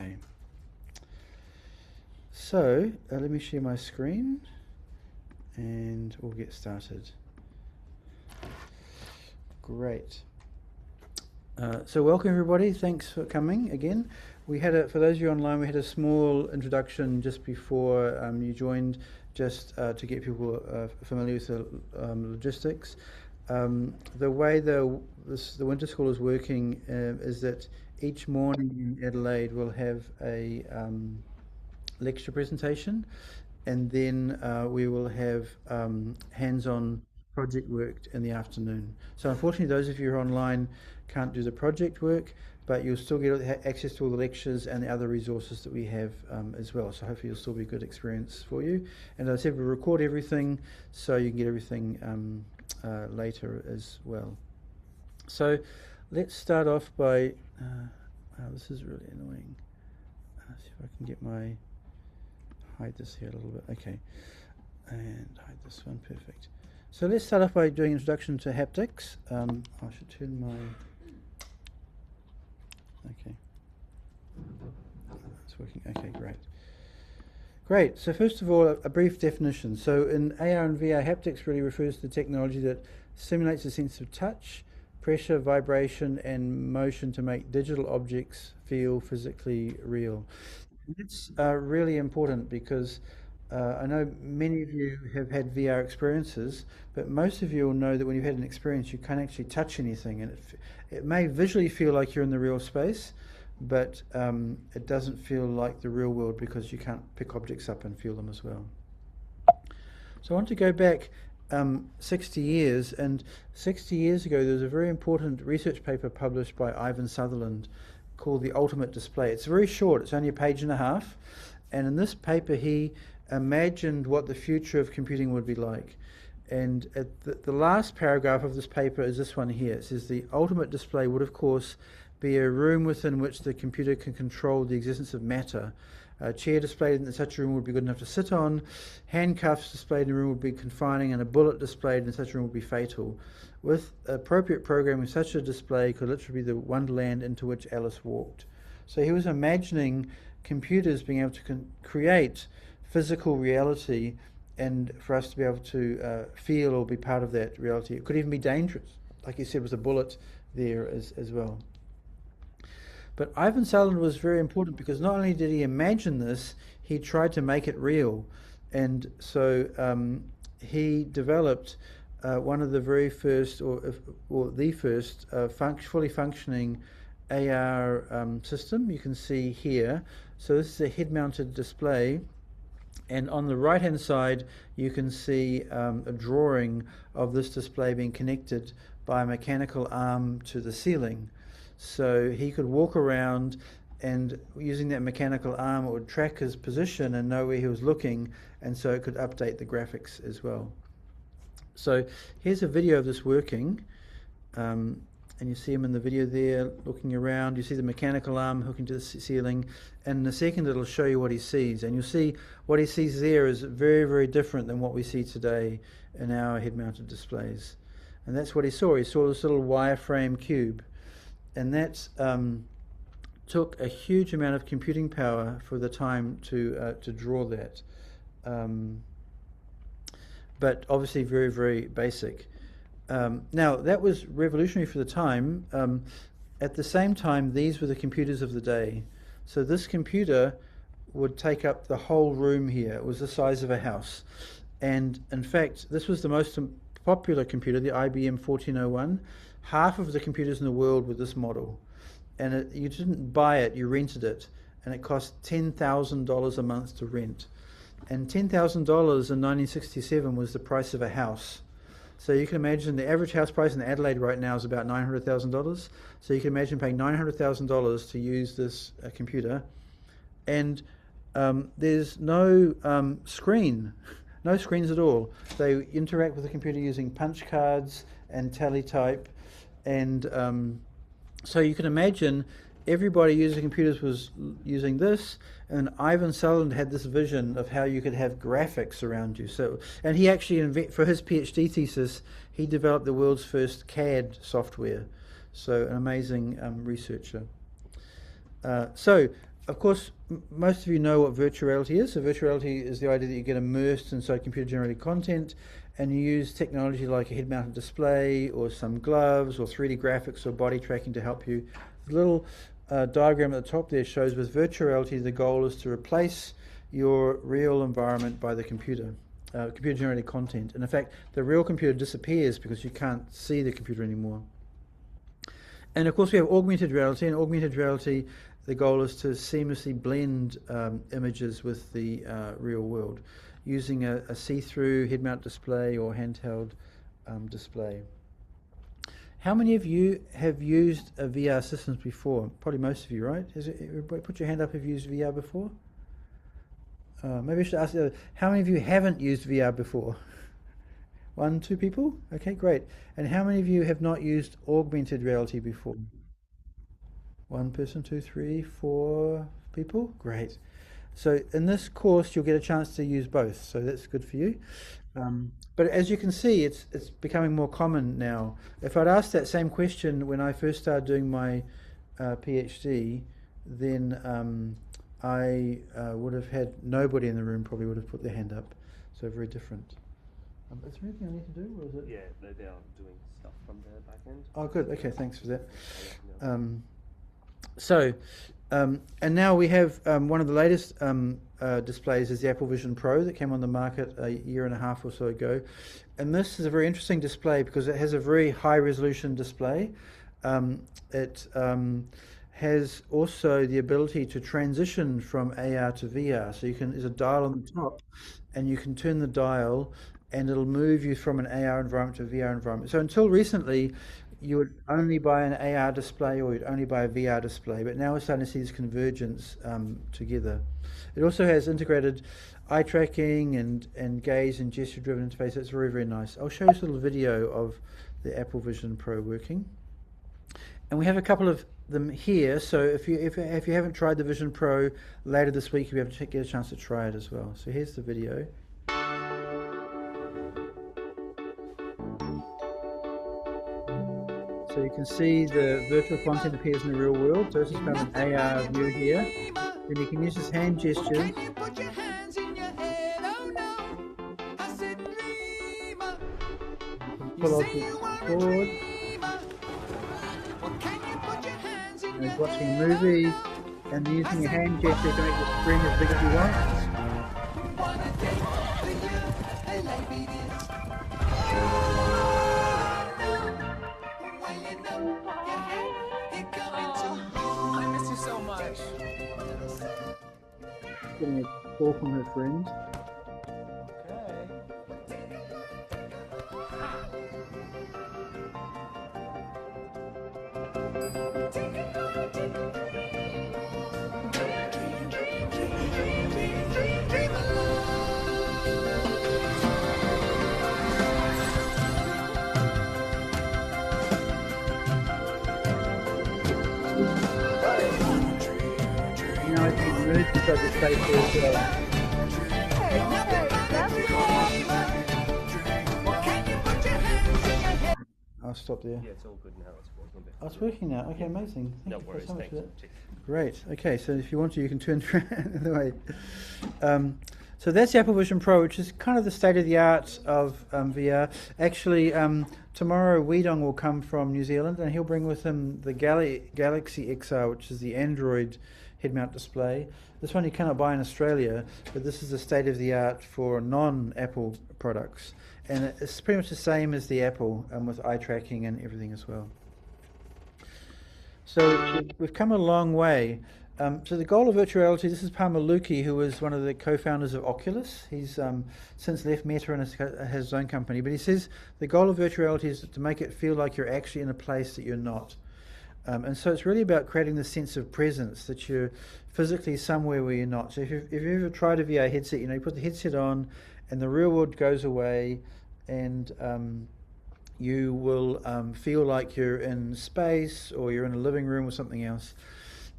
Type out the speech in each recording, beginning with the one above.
Okay. So let me share my screen and we'll get started. Great. So welcome everybody, thanks for coming again. We had for those of you online, we had a small introduction just before you joined, just to get people familiar with the logistics. The way the winter school is working is that each morning in Adelaide we'll have a lecture presentation, and then we will have hands-on project work in the afternoon. So unfortunately those of you who are online can't do the project work, but you'll still get access to all the lectures and the other resources that we have as well. So hopefully it'll still be a good experience for you. And as I said, we'll record everything so you can get everything later as well. So let's start off by, this is really annoying. See if I can get my, hide this here a little bit, okay. And hide this one, perfect. So let's start off by doing introduction to haptics. I should turn my, okay. It's working, okay, great. Great, so first of all, a brief definition. So in AR and VR, haptics really refers to the technology that simulates a sense of touch, pressure, vibration, and motion to make digital objects feel physically real. It's really important because I know many of you have had VR experiences, but most of you will know that when you've had an experience, you can't actually touch anything, and it may visually feel like you're in the real space, but it doesn't feel like the real world because you can't pick objects up and feel them as well. So I want to go back 60 years, and 60 years ago there was a very important research paper published by Ivan Sutherland called The Ultimate Display. It's very short, it's only a page and a half, and in this paper he imagined what the future of computing would be like. And at the last paragraph of this paper is this one here. It says the ultimate display would of course be a room within which the computer can control the existence of matter. A chair displayed in such a room would be good enough to sit on, handcuffs displayed in a room would be confining, and a bullet displayed in such a room would be fatal. With appropriate programming, such a display could literally be the wonderland into which Alice walked. So he was imagining computers being able to create physical reality, and for us to be able to feel or be part of that reality. It could even be dangerous, like he said, with a bullet there as well. But Ivan Sutherland was very important because not only did he imagine this, he tried to make it real. And so he developed one of the very first, or the first, fully functioning AR system. You can see here. So this is a head-mounted display. And on the right-hand side, you can see a drawing of this display being connected by a mechanical arm to the ceiling. So he could walk around, and using that mechanical arm, it would track his position and know where he was looking, and so it could update the graphics as well. So here's a video of this working, and you see him in the video there looking around. You see the mechanical arm hooking to the ceiling, and in a second it'll show you what he sees, and you'll see what he sees there is very, very different than what we see today in our head-mounted displays. And that's what he saw. He saw this little wireframe cube, and that took a huge amount of computing power for the time to draw that. But obviously very, very basic. Now, that was revolutionary for the time. At the same time, these were the computers of the day. So this computer would take up the whole room here. It was the size of a house. And in fact, this was the most popular computer, the IBM 1401. Half of the computers in the world were this model. And you didn't buy it, you rented it. And it cost $10,000 a month to rent. And $10,000 in 1967 was the price of a house. So you can imagine the average house price in Adelaide right now is about $900,000. So you can imagine paying $900,000 to use this computer. And there's no screen, no screens at all. They interact with the computer using punch cards and tally type. And so you can imagine everybody using computers was using this, and Ivan Sutherland had this vision of how you could have graphics around you. So, and he actually, for his PhD thesis, he developed the world's first CAD software. So an amazing researcher. So Of course, most of you know what virtual reality is. So virtual reality is the idea that you get immersed inside computer-generated content, and you use technology like a head-mounted display or some gloves or 3D graphics or body tracking to help you. The little diagram at the top there shows with virtual reality the goal is to replace your real environment by the computer-generated content. And in fact, the real computer disappears because you can't see the computer anymore. And of course we have augmented reality. In augmented reality, the goal is to seamlessly blend images with the real world using a see-through head-mount display or handheld display. How many of you have used VR systems before? Probably most of you, right? Everybody put your hand up if you've used VR before? Maybe I should ask you, how many of you haven't used VR before? 1, 2 people? Okay, great. And how many of you have not used augmented reality before? 1 person, 2, 3, 4 people? Great. So in this course, you'll get a chance to use both, so that's good for you. But as you can see, it's becoming more common now. If I'd asked that same question when I first started doing my PhD, then I would have had nobody in the room probably would have put their hand up. So very different. Is there anything I need to do, or is it? Yeah, they are doing stuff from the back end. Oh, good. Okay, thanks for that. And now we have one of the latest displays is the Apple Vision Pro that came on the market a year and a half or so ago. And this is a very interesting display because it has a very high resolution display. It has also the ability to transition from AR to VR. So there's a dial on the top and you can turn the dial and it'll move you from an AR environment to a VR environment. So until recently, you would only buy an AR display or you'd only buy a VR display, but now we're starting to see this convergence together. It also has integrated eye tracking and gaze and gesture-driven interface. It's very, very nice. I'll show you a little video of the Apple Vision Pro working. And we have a couple of them here, so if you haven't tried the Vision Pro, later this week you'll be able to get a chance to try it as well. So here's the video. So you can see the virtual content appears in the real world. So this is kind of an AR view here. Then you can use this hand gesture. You can pull off the cord. And he's watching a movie and using your hand gesture to make the screen as big as you want. Getting a call from her friend. Now I can move inside the space here as well. I'll stop there. Yeah, it's all good now. It's working. Oh, it's working now. Okay, amazing. Thank you so much for that. Thanks. Great. Okay, so if you want to, you can turn the way. So that's the Apple Vision Pro, which is kind of the state of the art of VR. Actually, tomorrow Weedong will come from New Zealand, and he'll bring with him the Galaxy XR, which is the Android head-mount display. This one you cannot buy in Australia, but this is the state of the art for non-Apple products. And it's pretty much the same as the Apple with eye tracking and everything as well. So we've come a long way. So the goal of virtual reality, this is Palmer Luckey, who was one of the co-founders of Oculus. He's since left Meta and has his own company. But he says the goal of virtual reality is to make it feel like you're actually in a place that you're not. And so it's really about creating the sense of presence, that you're physically somewhere where you're not. So if you've ever tried a VR headset, you put the headset on and the real world goes away and you will feel like you're in space or you're in a living room or something else.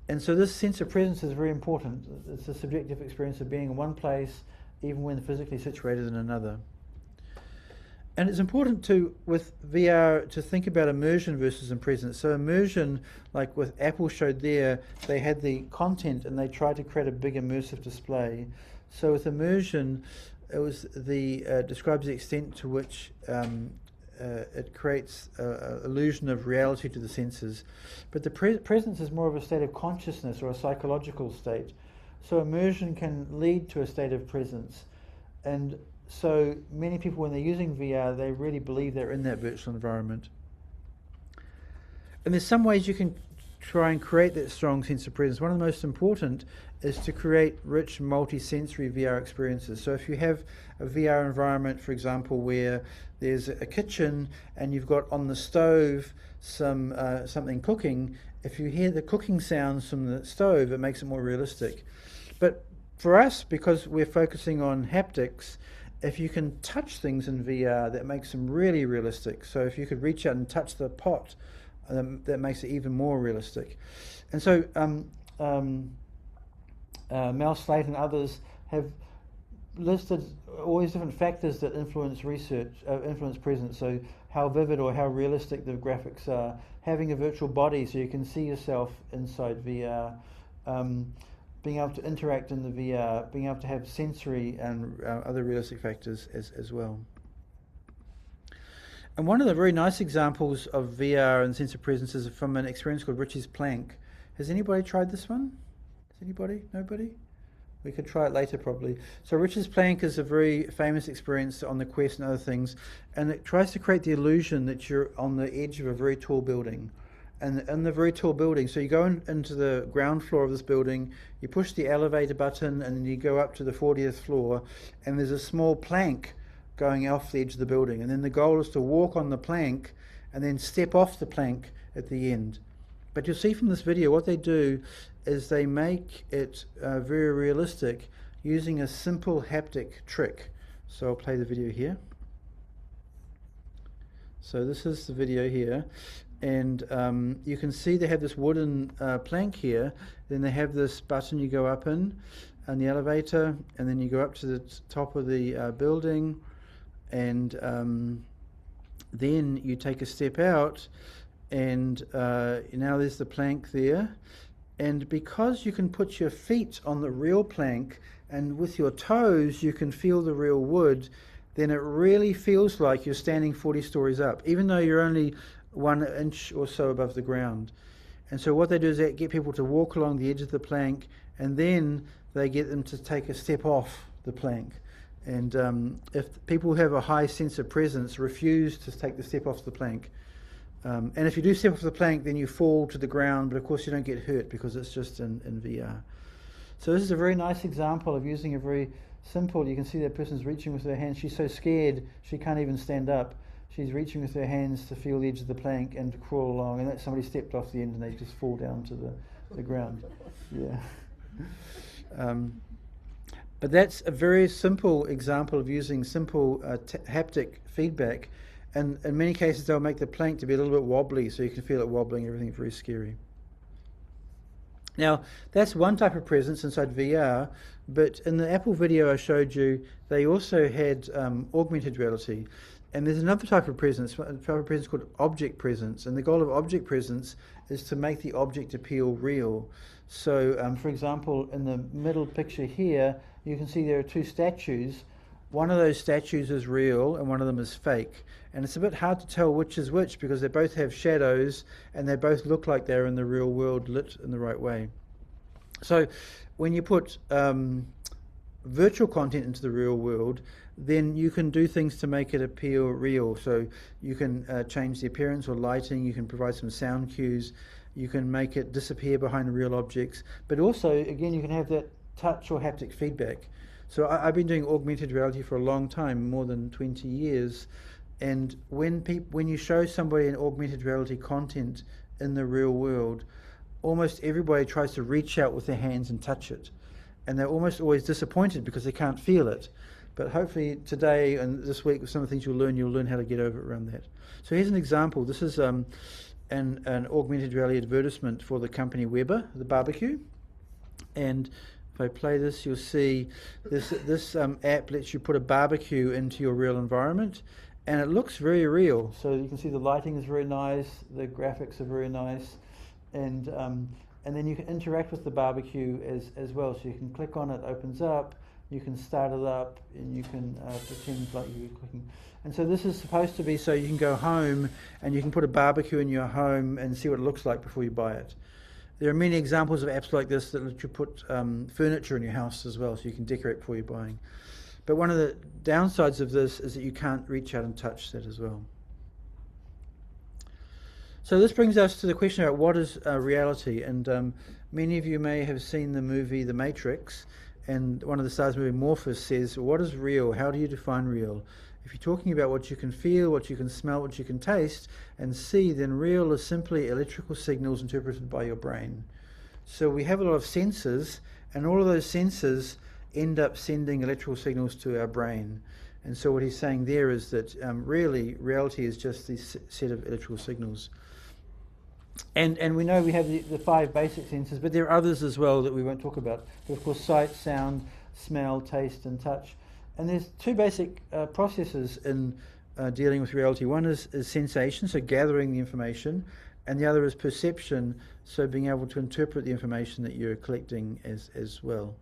And so this sense of presence is very important. It's a subjective experience of being in one place even when physically situated in another. And it's important to, with VR, to think about immersion versus presence. So immersion, like with Apple showed there, they had the content and they tried to create a big immersive display. So with immersion, it was describes the extent to which it creates an illusion of reality to the senses. But the presence is more of a state of consciousness or a psychological state. So immersion can lead to a state of presence. And so many people, when they're using VR, they really believe they're in that virtual environment. And there's some ways you can try and create that strong sense of presence. One of the most important is to create rich multi-sensory VR experiences. So if you have a VR environment, for example, where there's a kitchen and you've got on the stove something cooking, if you hear the cooking sounds from the stove, it makes it more realistic. But for us, because we're focusing on haptics, if you can touch things in VR, that makes them really realistic. So if you could reach out and touch the pot, that makes it even more realistic. And so Mel Slate and others have listed all these different factors that influence influence presence. So how vivid or how realistic the graphics are, having a virtual body so you can see yourself inside VR, being able to interact in the VR, being able to have sensory and other realistic factors as well. And one of the very nice examples of VR and sense of presence is from an experience called Richie's Plank. Has anybody tried this one? Has anybody? Nobody? We could try it later probably. So Richie's Plank is a very famous experience on the Quest and other things, and it tries to create the illusion that you're on the edge of a very tall building. And in the very tall building, so you go into the ground floor of this building, you push the elevator button, and then you go up to the 40th floor, and there's a small plank going off the edge of the building. And then the goal is to walk on the plank and then step off the plank at the end. But you'll see from this video, what they do is they make it very realistic using a simple haptic trick. So I'll play the video here. So this is the video here. And you can see they have this wooden plank here. Then they have this button you go up in, and the elevator, and then you go up to the top of the building, and then you take a step out, and now there's the plank there. And because you can put your feet on the real plank, and with your toes you can feel the real wood, then it really feels like you're standing 40 stories up, even though you're only 1 inch or so above the ground. And so what they do is they get people to walk along the edge of the plank, and then they get them to take a step off the plank. And if people who have a high sense of presence refuse to take the step off the plank, and if you do step off the plank, then you fall to the ground, but of course you don't get hurt because it's just in VR. So this is a very nice example of using a very simple, you can see that person's reaching with their hands. She's so scared she can't even stand up. She's reaching with her hands to feel the edge of the plank and to crawl along, and then somebody stepped off the end and they just fall down to the ground. Yeah. But that's a very simple example of using simple haptic feedback, and in many cases they'll make the plank to be a little bit wobbly so you can feel it wobbling, everything very scary. Now, that's one type of presence inside VR, but in the Apple video I showed you, they also had augmented reality. And there's another type of presence called object presence, and the goal of object presence is to make the object appear real. So, for example, in the middle picture here, you can see there are 2 statues. One of those statues is real and one of them is fake. And it's a bit hard to tell which is which because they both have shadows and they both look like they're in the real world lit in the right way. So when you put virtual content into the real world, then you can do things to make it appear real. So you can change the appearance or lighting, you can provide some sound cues, you can make it disappear behind real objects, but also, again, you can have that touch or haptic feedback. So I've been doing augmented reality for a long time, more than 20 years, and when you show somebody an augmented reality content in the real world, almost everybody tries to reach out with their hands and touch it. And they're almost always disappointed because they can't feel it. But hopefully today and this week, with some of the things you'll learn how to get over around that. So here's an example. This is an augmented reality advertisement for the company Weber, the barbecue. And if I play this, you'll see this app lets you put a barbecue into your real environment. and it looks very real. So you can see the lighting is very nice, the graphics are very nice, and then you can interact with the barbecue as well. So you can click on it, opens up, you can start it up, and you can pretend like you're cooking. And so this is supposed to be so you can go home and you can put a barbecue in your home and see what it looks like before you buy it. There are many examples of apps like this that let you put furniture in your house as well, so you can decorate before you're buying. But one of the downsides of this is that you can't reach out and touch that as well. So this brings us to the question about what is reality, and many of you may have seen the movie The Matrix, and one of the stars of the movie, Morpheus, says, what is real? How do you define real? If you're talking about what you can feel, what you can smell, what you can taste and see, then real is simply electrical signals interpreted by your brain. So we have a lot of senses, and all of those senses end up sending electrical signals to our brain. And so what he's saying there is that really reality is just this set of electrical signals. And we know we have the 5 basic senses, but there are others as well that we won't talk about. But of course, sight, sound, smell, taste, and touch. And there's 2 basic processes in dealing with reality. One is sensation, so gathering the information, and the other is perception, so being able to interpret the information that you're collecting as well.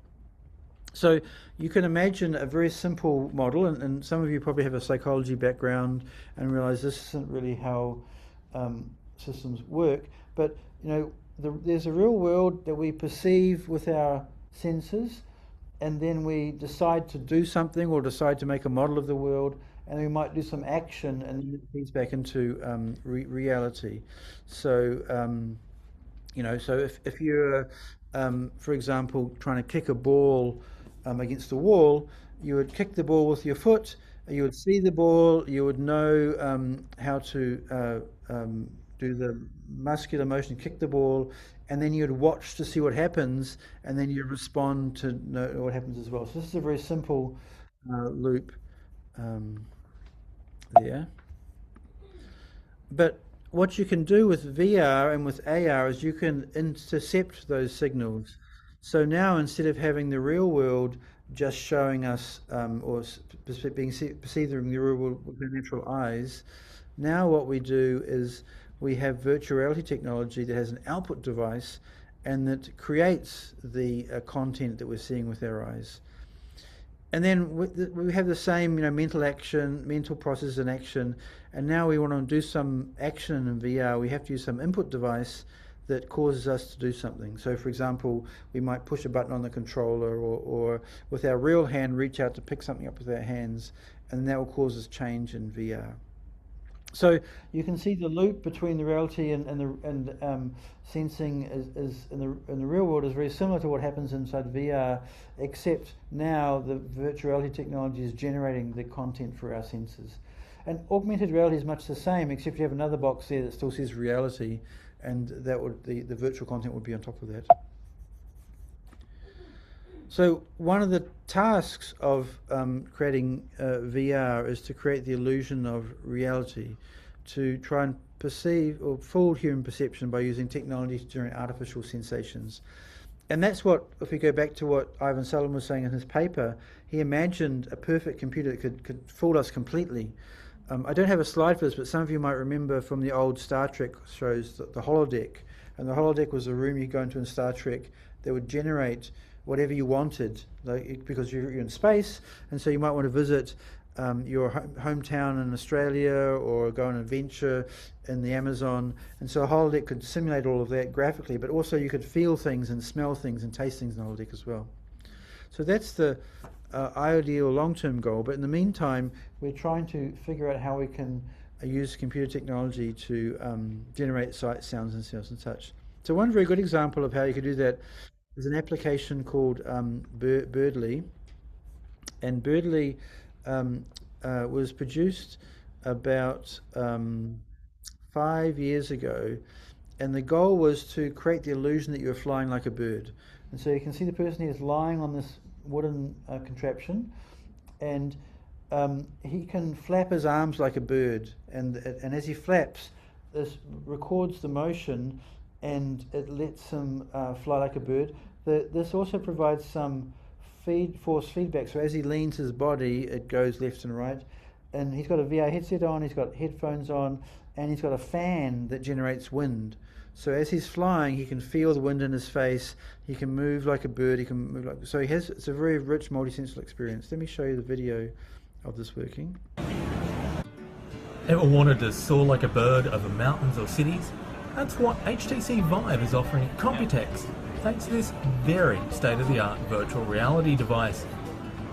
So you can imagine a very simple model, and some of you probably have a psychology background and realize this isn't really how systems work, but there's a real world that we perceive with our senses, and then we decide to do something or decide to make a model of the world, and we might do some action, and then it feeds back into reality. So so if you're for example trying to kick a ball against the wall, you would kick the ball with your foot, you would see the ball, you would know how to do the muscular motion, kick the ball, and then you'd watch to see what happens, and then you respond to know what happens as well. So this is a very simple loop there. But what you can do with VR and with AR is you can intercept those signals. So now instead of having the real world just showing us or being perceived in the real world with our natural eyes, now what we do is we have virtual reality technology that has an output device and that creates the content that we're seeing with our eyes. And then we have the same mental action, mental process and action, and now we want to do some action in VR. We have to use some input device that causes us to do something. So for example, we might push a button on the controller, or with our real hand reach out to pick something up with our hands, and that will cause us change in VR. So you can see the loop between the reality and sensing is in the real world is very similar to what happens inside VR, except now the virtual reality technology is generating the content for our senses. And augmented reality is much the same, except you have another box there that still says reality, and that would the virtual content would be on top of that. So one of the tasks of creating VR is to create the illusion of reality, to try and perceive or fool human perception by using technology to generate artificial sensations. And that's what, if we go back to what Ivan Sullivan was saying in his paper, he imagined a perfect computer that could fool us completely. I don't have a slide for this, but some of you might remember from the old Star Trek shows the holodeck. And the holodeck was a room you go into in Star Trek that would generate whatever you wanted, because you're in space, and so you might want to visit your hometown in Australia or go on an adventure in the Amazon, and so a holodeck could simulate all of that graphically, but also you could feel things and smell things and taste things in the holodeck as well. So that's the ideal long-term goal, but in the meantime we're trying to figure out how we can use computer technology to generate sight, sounds and smells and such. So one very good example of how you could do that is an application called Birdly, and Birdly was produced about 5 years ago, and the goal was to create the illusion that you were flying like a bird. And so you can see the person here is lying on this wooden contraption, and he can flap his arms like a bird, and as he flaps, this records the motion and it lets him fly like a bird. This also provides some force feedback, so as he leans his body, it goes left and right. and he's got a VR headset on, he's got headphones on, and he's got a fan that generates wind. So as he's flying, he can feel the wind in his face. He can move like a bird. He can move like so. It's a very rich multisensory experience. Let me show you the video of this working. Ever wanted to soar like a bird over mountains or cities? That's what HTC Vive is offering at Computex, thanks to this very state-of-the-art virtual reality device.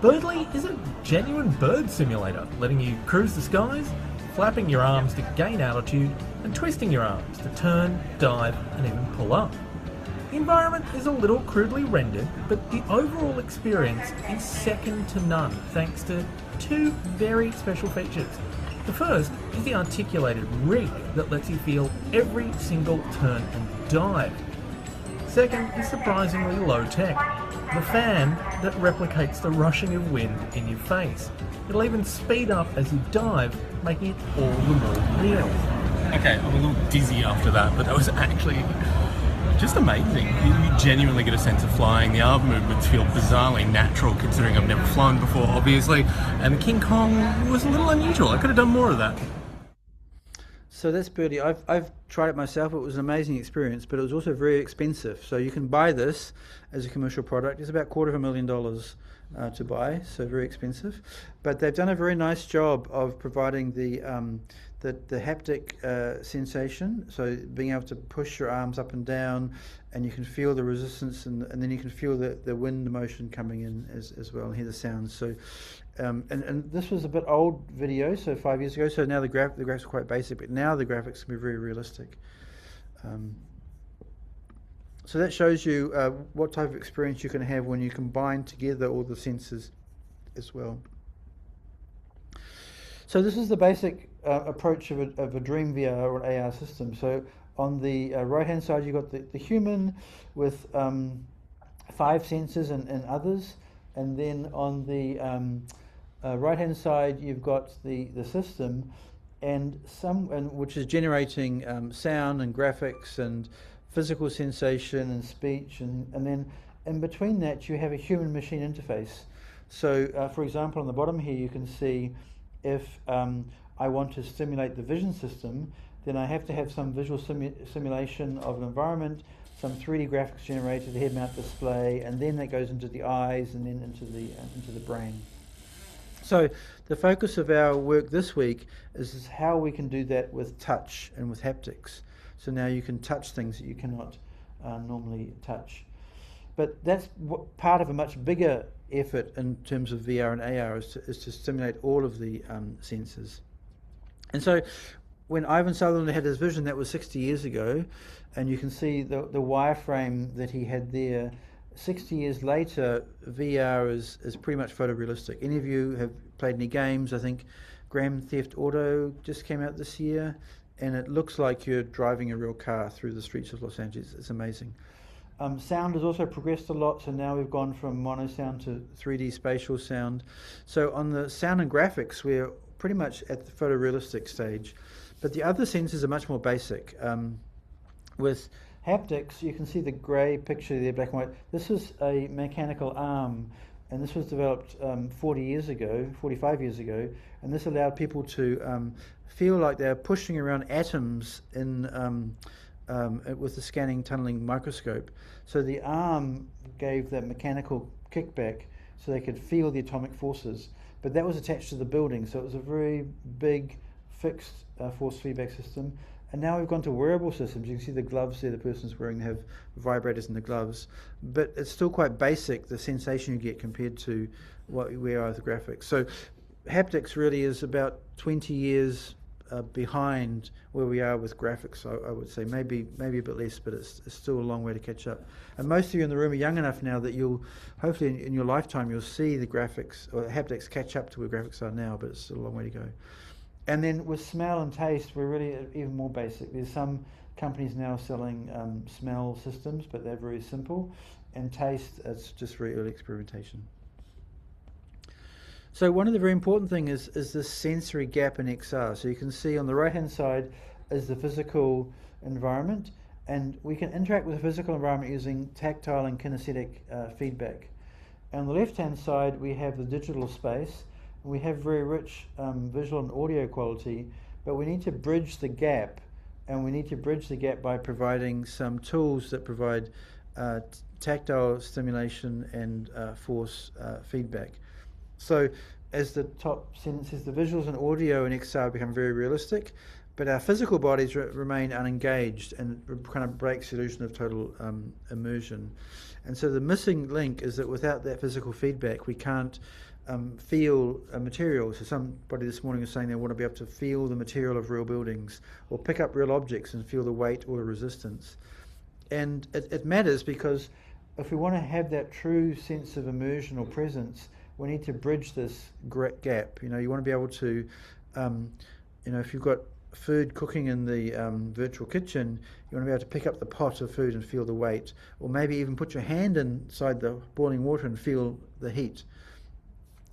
Birdly is a genuine bird simulator, letting you cruise the skies, flapping your arms to gain altitude, and twisting your arms to turn, dive, and even pull up. The environment is a little crudely rendered, but the overall experience is second to none, thanks to two very special features. The first is the articulated rig that lets you feel every single turn and dive. Second is surprisingly low tech. The fan that replicates the rushing of wind in your face. It'll even speed up as you dive, making it all the more real. Okay, I'm a little dizzy after that, but that was actually just amazing. You genuinely get a sense of flying. The arm movements feel bizarrely natural considering I've never flown before, obviously, and the King Kong was a little unusual. I could have done more of that. So that's Birdly. I've tried it myself. It was an amazing experience, but it was also very expensive. So you can buy this as a commercial product. It's about $250,000 to buy, so very expensive. But they've done a very nice job of providing the haptic sensation. So being able to push your arms up and down, and you can feel the resistance, and then you can feel the wind motion coming in as well, and hear the sounds. So. And this was a bit old video, so 5 years ago. So now the graphics are quite basic, but now the graphics can be very realistic. So that shows you what type of experience you can have when you combine together all the sensors as well. So this is the basic approach of a Dream VR or an AR system. So on the right-hand side, you've got the human with 5 sensors and others, and then on the right-hand side, you've got the system, which is generating sound and graphics and physical sensation and speech, and then in between that you have a human-machine interface. So, for example, on the bottom here you can see if I want to stimulate the vision system, then I have to have some visual simulation of an environment, some 3D graphics generated, the head-mount display, and then that goes into the eyes and then into the brain. So the focus of our work this week is how we can do that with touch and with haptics. So now you can touch things that you cannot normally touch. But that's part of a much bigger effort in terms of VR and AR is to stimulate all of the senses. And so when Ivan Sutherland had his vision, that was 60 years ago, and you can see the wireframe that he had there. 60 years later, VR is pretty much photorealistic. Any of you have played any games? I think Grand Theft Auto just came out this year, and it looks like you're driving a real car through the streets of Los Angeles. It's amazing. Sound has also progressed a lot, so now we've gone from mono sound to 3D spatial sound. So on the sound and graphics, we're pretty much at the photorealistic stage. But the other sensors are much more basic. With haptics, you can see the grey picture there, black and white. This is a mechanical arm, and this was developed 45 years ago, and this allowed people to feel like they're pushing around atoms with the scanning tunneling microscope. So the arm gave that mechanical kickback so they could feel the atomic forces, but that was attached to the building, so it was a very big fixed force feedback system. And now we've gone to wearable systems. You can see the gloves there the person's wearing have vibrators in the gloves, but it's still quite basic, the sensation you get compared to what we are with the graphics. So haptics really is about 20 years behind where we are with graphics, I would say. Maybe a bit less, but it's still a long way to catch up. And most of you in the room are young enough now that you'll, hopefully in your lifetime, you'll see the graphics, or haptics catch up to where graphics are now, but it's still a long way to go. And then with smell and taste, we're really even more basic. There's some companies now selling smell systems, but they're very simple. And taste, it's just very early experimentation. So one of the very important things is this sensory gap in XR. So you can see on the right-hand side is the physical environment, and we can interact with the physical environment using tactile and kinesthetic feedback. And on the left-hand side, we have the digital space, We have very rich visual and audio quality, but we need to bridge the gap, and we need to bridge the gap by providing some tools that provide tactile stimulation and force feedback. So, as the top sentence says, the visuals and audio in XR become very realistic, but our physical bodies remain unengaged, and it kind of breaks the illusion of total immersion. And so the missing link is that without that physical feedback, we can't feel a material. So somebody this morning was saying they want to be able to feel the material of real buildings, or pick up real objects and feel the weight or the resistance. And it matters because if we want to have that true sense of immersion or presence, we need to bridge this gap. You want to be able to, if you've got food cooking in the virtual kitchen, you want to be able to pick up the pot of food and feel the weight, or maybe even put your hand inside the boiling water and feel the heat.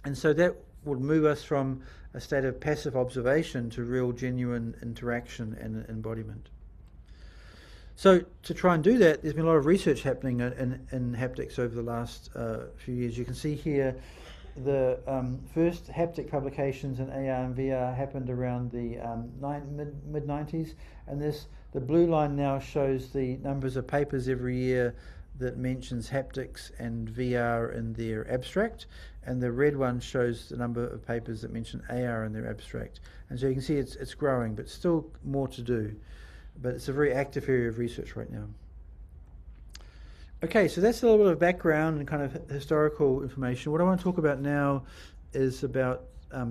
And so that would move us from a state of passive observation to real, genuine interaction and embodiment. So to try and do that, there's been a lot of research happening in haptics over the last few years. You can see here the first haptic publications in AR and VR happened around the mid-90s, and the blue line now shows the numbers of papers every year that mentions haptics and VR in their abstract, and the red one shows the number of papers that mention AR in their abstract. And so you can see it's growing, but still more to do. But it's a very active area of research right now. Okay, so that's a little bit of background and kind of historical information. What I want to talk about now is about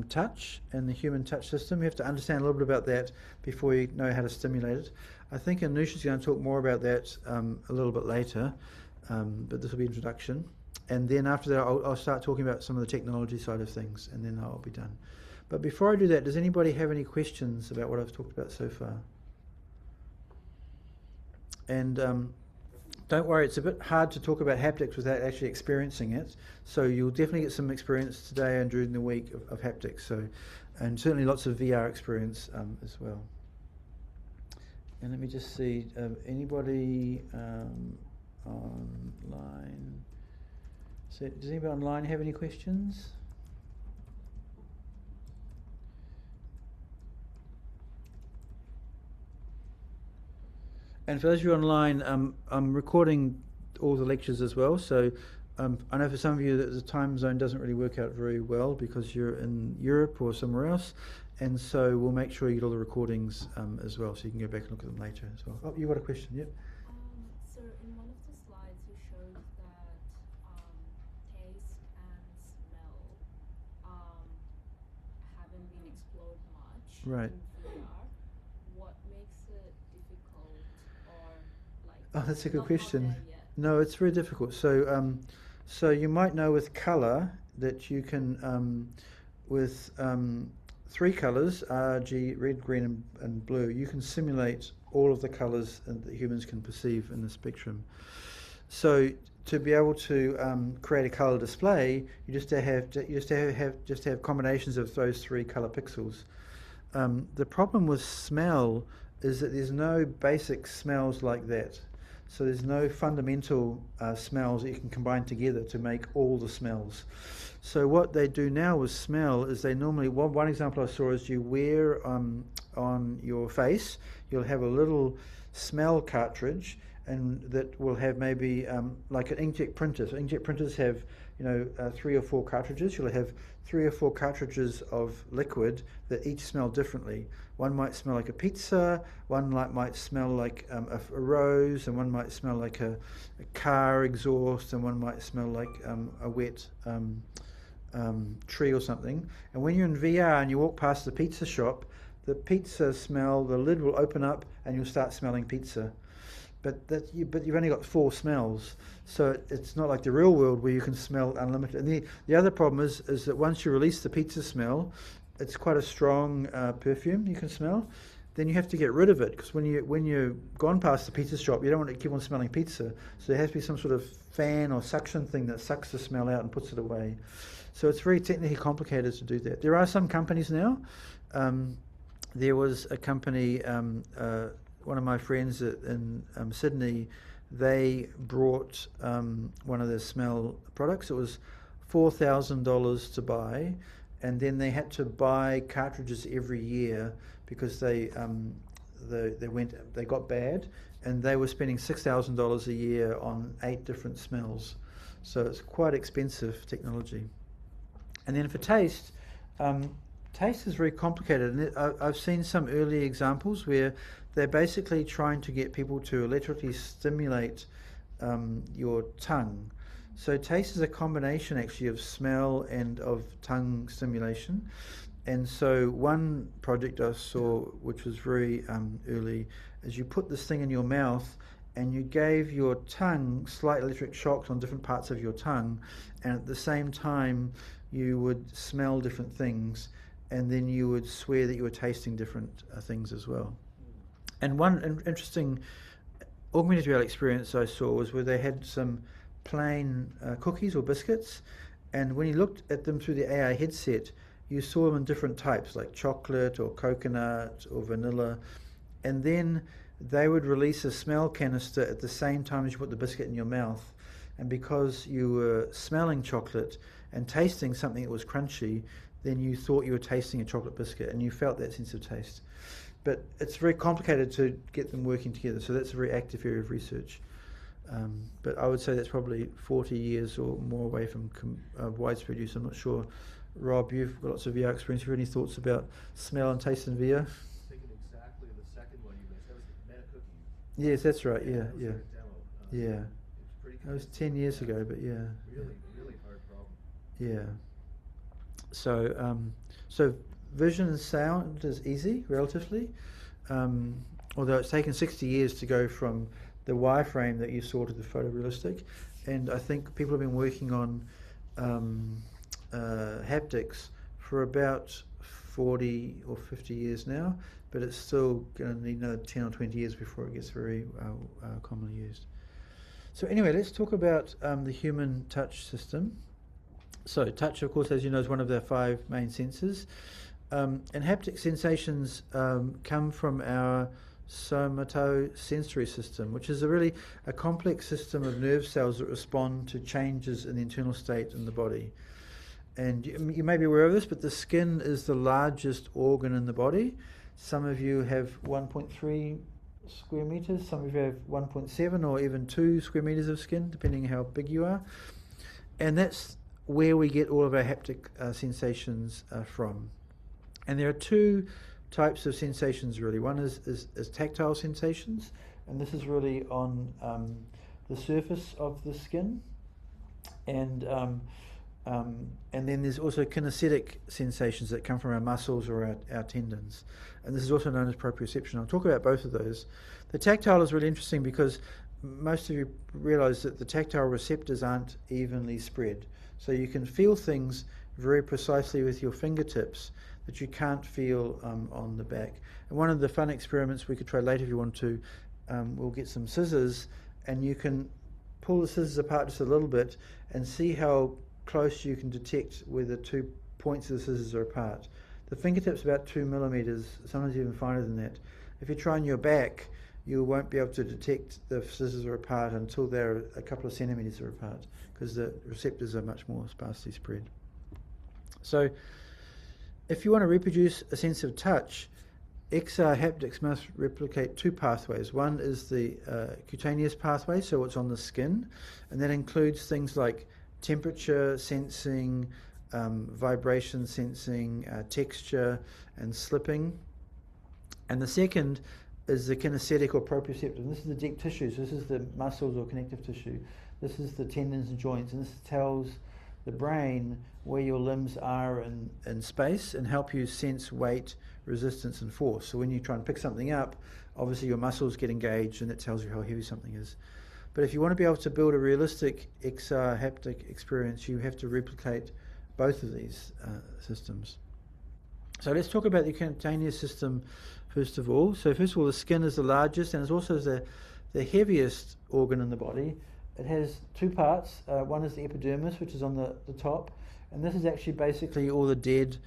touch and the human touch system. You have to understand a little bit about that before you know how to stimulate it. I think Anusha's going to talk more about that a little bit later, but this will be introduction. And then after that, I'll start talking about some of the technology side of things, and then I'll be done. But before I do that, does anybody have any questions about what I've talked about so far? And don't worry, it's a bit hard to talk about haptics without actually experiencing it. So you'll definitely get some experience today and during the week of haptics. So, and certainly lots of VR experience as well. And let me just see, anybody online? So does anybody online have any questions? And for those of you online, I'm recording all the lectures as well. So I know for some of you that the time zone doesn't really work out very well because you're in Europe or somewhere else. And so we'll make sure you get all the recordings as well, so you can go back and look at them later as well. Oh, you got a question? Yep. So in one of the slides you showed that taste and smell haven't been explored much Right. in VR. What makes it difficult, or like? Oh, that's a good not question. there yet? No, it's very difficult. So, so you might know with colour that you can, with three colours, RG, red, green and blue, you can simulate all of the colours that humans can perceive in the spectrum. So to be able to create a colour display, you just have combinations of those three colour pixels. The problem with smell is that there's no basic smells like that. So there's no fundamental smells that you can combine together to make all the smells. So what they do now with smell is they normally, one example I saw is you wear on your face, you'll have a little smell cartridge, and that will have maybe like an inkjet printer. So inkjet printers have 3 or 4 cartridges. You'll have 3 or 4 cartridges of liquid that each smell differently. One might smell like a pizza, one might smell like a rose, and one might smell like a car exhaust, and one might smell like a wet tree or something. And when you're in VR and you walk past the pizza shop, the pizza smell, the lid will open up and you'll start smelling pizza. But you've only got 4 smells, so it's not like the real world where you can smell unlimited. And the other problem is that once you release the pizza smell, it's quite a strong perfume you can smell. Then you have to get rid of it, because when you've gone past the pizza shop, you don't want to keep on smelling pizza. So there has to be some sort of fan or suction thing that sucks the smell out and puts it away. So it's very technically complicated to do that. There are some companies now. There was a company, one of my friends in Sydney, they brought one of their smell products. It was $4,000 to buy, and then they had to buy cartridges every year because they got bad, and they were spending $6,000 a year on 8 different smells. So it's quite expensive technology. And then for taste, taste is very complicated, and I've seen some early examples where they're basically trying to get people to electrically stimulate your tongue. So taste is a combination actually of smell and of tongue stimulation. And so one project I saw, which was very early, is you put this thing in your mouth and you gave your tongue slight electric shocks on different parts of your tongue, and at the same time you would smell different things, and then you would swear that you were tasting different things as well. And one interesting augmented reality experience I saw was where they had some plain cookies or biscuits, and when you looked at them through the AI headset, you saw them in different types, like chocolate or coconut or vanilla, and then they would release a smell canister at the same time as you put the biscuit in your mouth. And because you were smelling chocolate and tasting something that was crunchy, then you thought you were tasting a chocolate biscuit, and you felt that sense of taste. But it's very complicated to get them working together, so that's a very active area of research. But I would say that's probably 40 years or more away from widespread use. I'm not sure. Rob, you've got lots of VR experience. Have you any thoughts about smell and taste in VR? Thinking exactly the second one you mentioned. That was the Meta Cookie. Yes, that's right. Yeah, That was yeah, their demo. yeah. It's pretty That was convincing. 10 years ago, but yeah. Really hard problem. Yeah. So vision and sound is easy, relatively, although it's taken 60 years to go from the wireframe that you saw to the photorealistic. And I think people have been working on haptics for about 40 or 50 years now, but it's still going to need another 10 or 20 years before it gets very commonly used. So anyway, let's talk about the human touch system. So touch, of course, as you know, is one of the 5 main senses. And haptic sensations come from our somatosensory system, which is a complex system of nerve cells that respond to changes in the internal state in the body. And you may be aware of this, but the skin is the largest organ in the body. Some of you have 1.3 square meters, some of you have 1.7 or even 2 square meters of skin, depending how big you are. And that's where we get all of our haptic sensations from. And there are 2 types of sensations really. One is tactile sensations, and this is really on the surface of the skin, and then there's also kinesthetic sensations that come from our muscles or our tendons, and this is also known as proprioception. I'll talk about both of those. The tactile is really interesting because most of you realize that the tactile receptors aren't evenly spread, so you can feel things very precisely with your fingertips that you can't feel on the back. And one of the fun experiments we could try later if you want to, we'll get some scissors, and you can pull the scissors apart just a little bit and see how close you can detect where the 2 points of the scissors are apart. The fingertip's about 2 millimeters, sometimes even finer than that. If you try on your back, you won't be able to detect the scissors are apart until they're a couple of centimeters apart, because the receptors are much more sparsely spread. So if you want to reproduce a sense of touch, XR haptics must replicate 2 pathways. One is the cutaneous pathway, so it's on the skin, and that includes things like temperature sensing, vibration sensing, texture, and slipping. And the second is the kinesthetic or proprioceptive. And this is the deep tissues. This is the muscles or connective tissue. This is the tendons and joints, and this tells the brain where your limbs are in space and help you sense weight, resistance, and force. So when you try and pick something up, obviously your muscles get engaged, and it tells you how heavy something is. But if you want to be able to build a realistic XR haptic experience, you have to replicate both of these systems. So let's talk about the cutaneous system first of all. So first of all, the skin is the largest, and it's also the heaviest organ in the body. It has 2 parts. One is the epidermis, which is on the top, and this is actually basically all the dead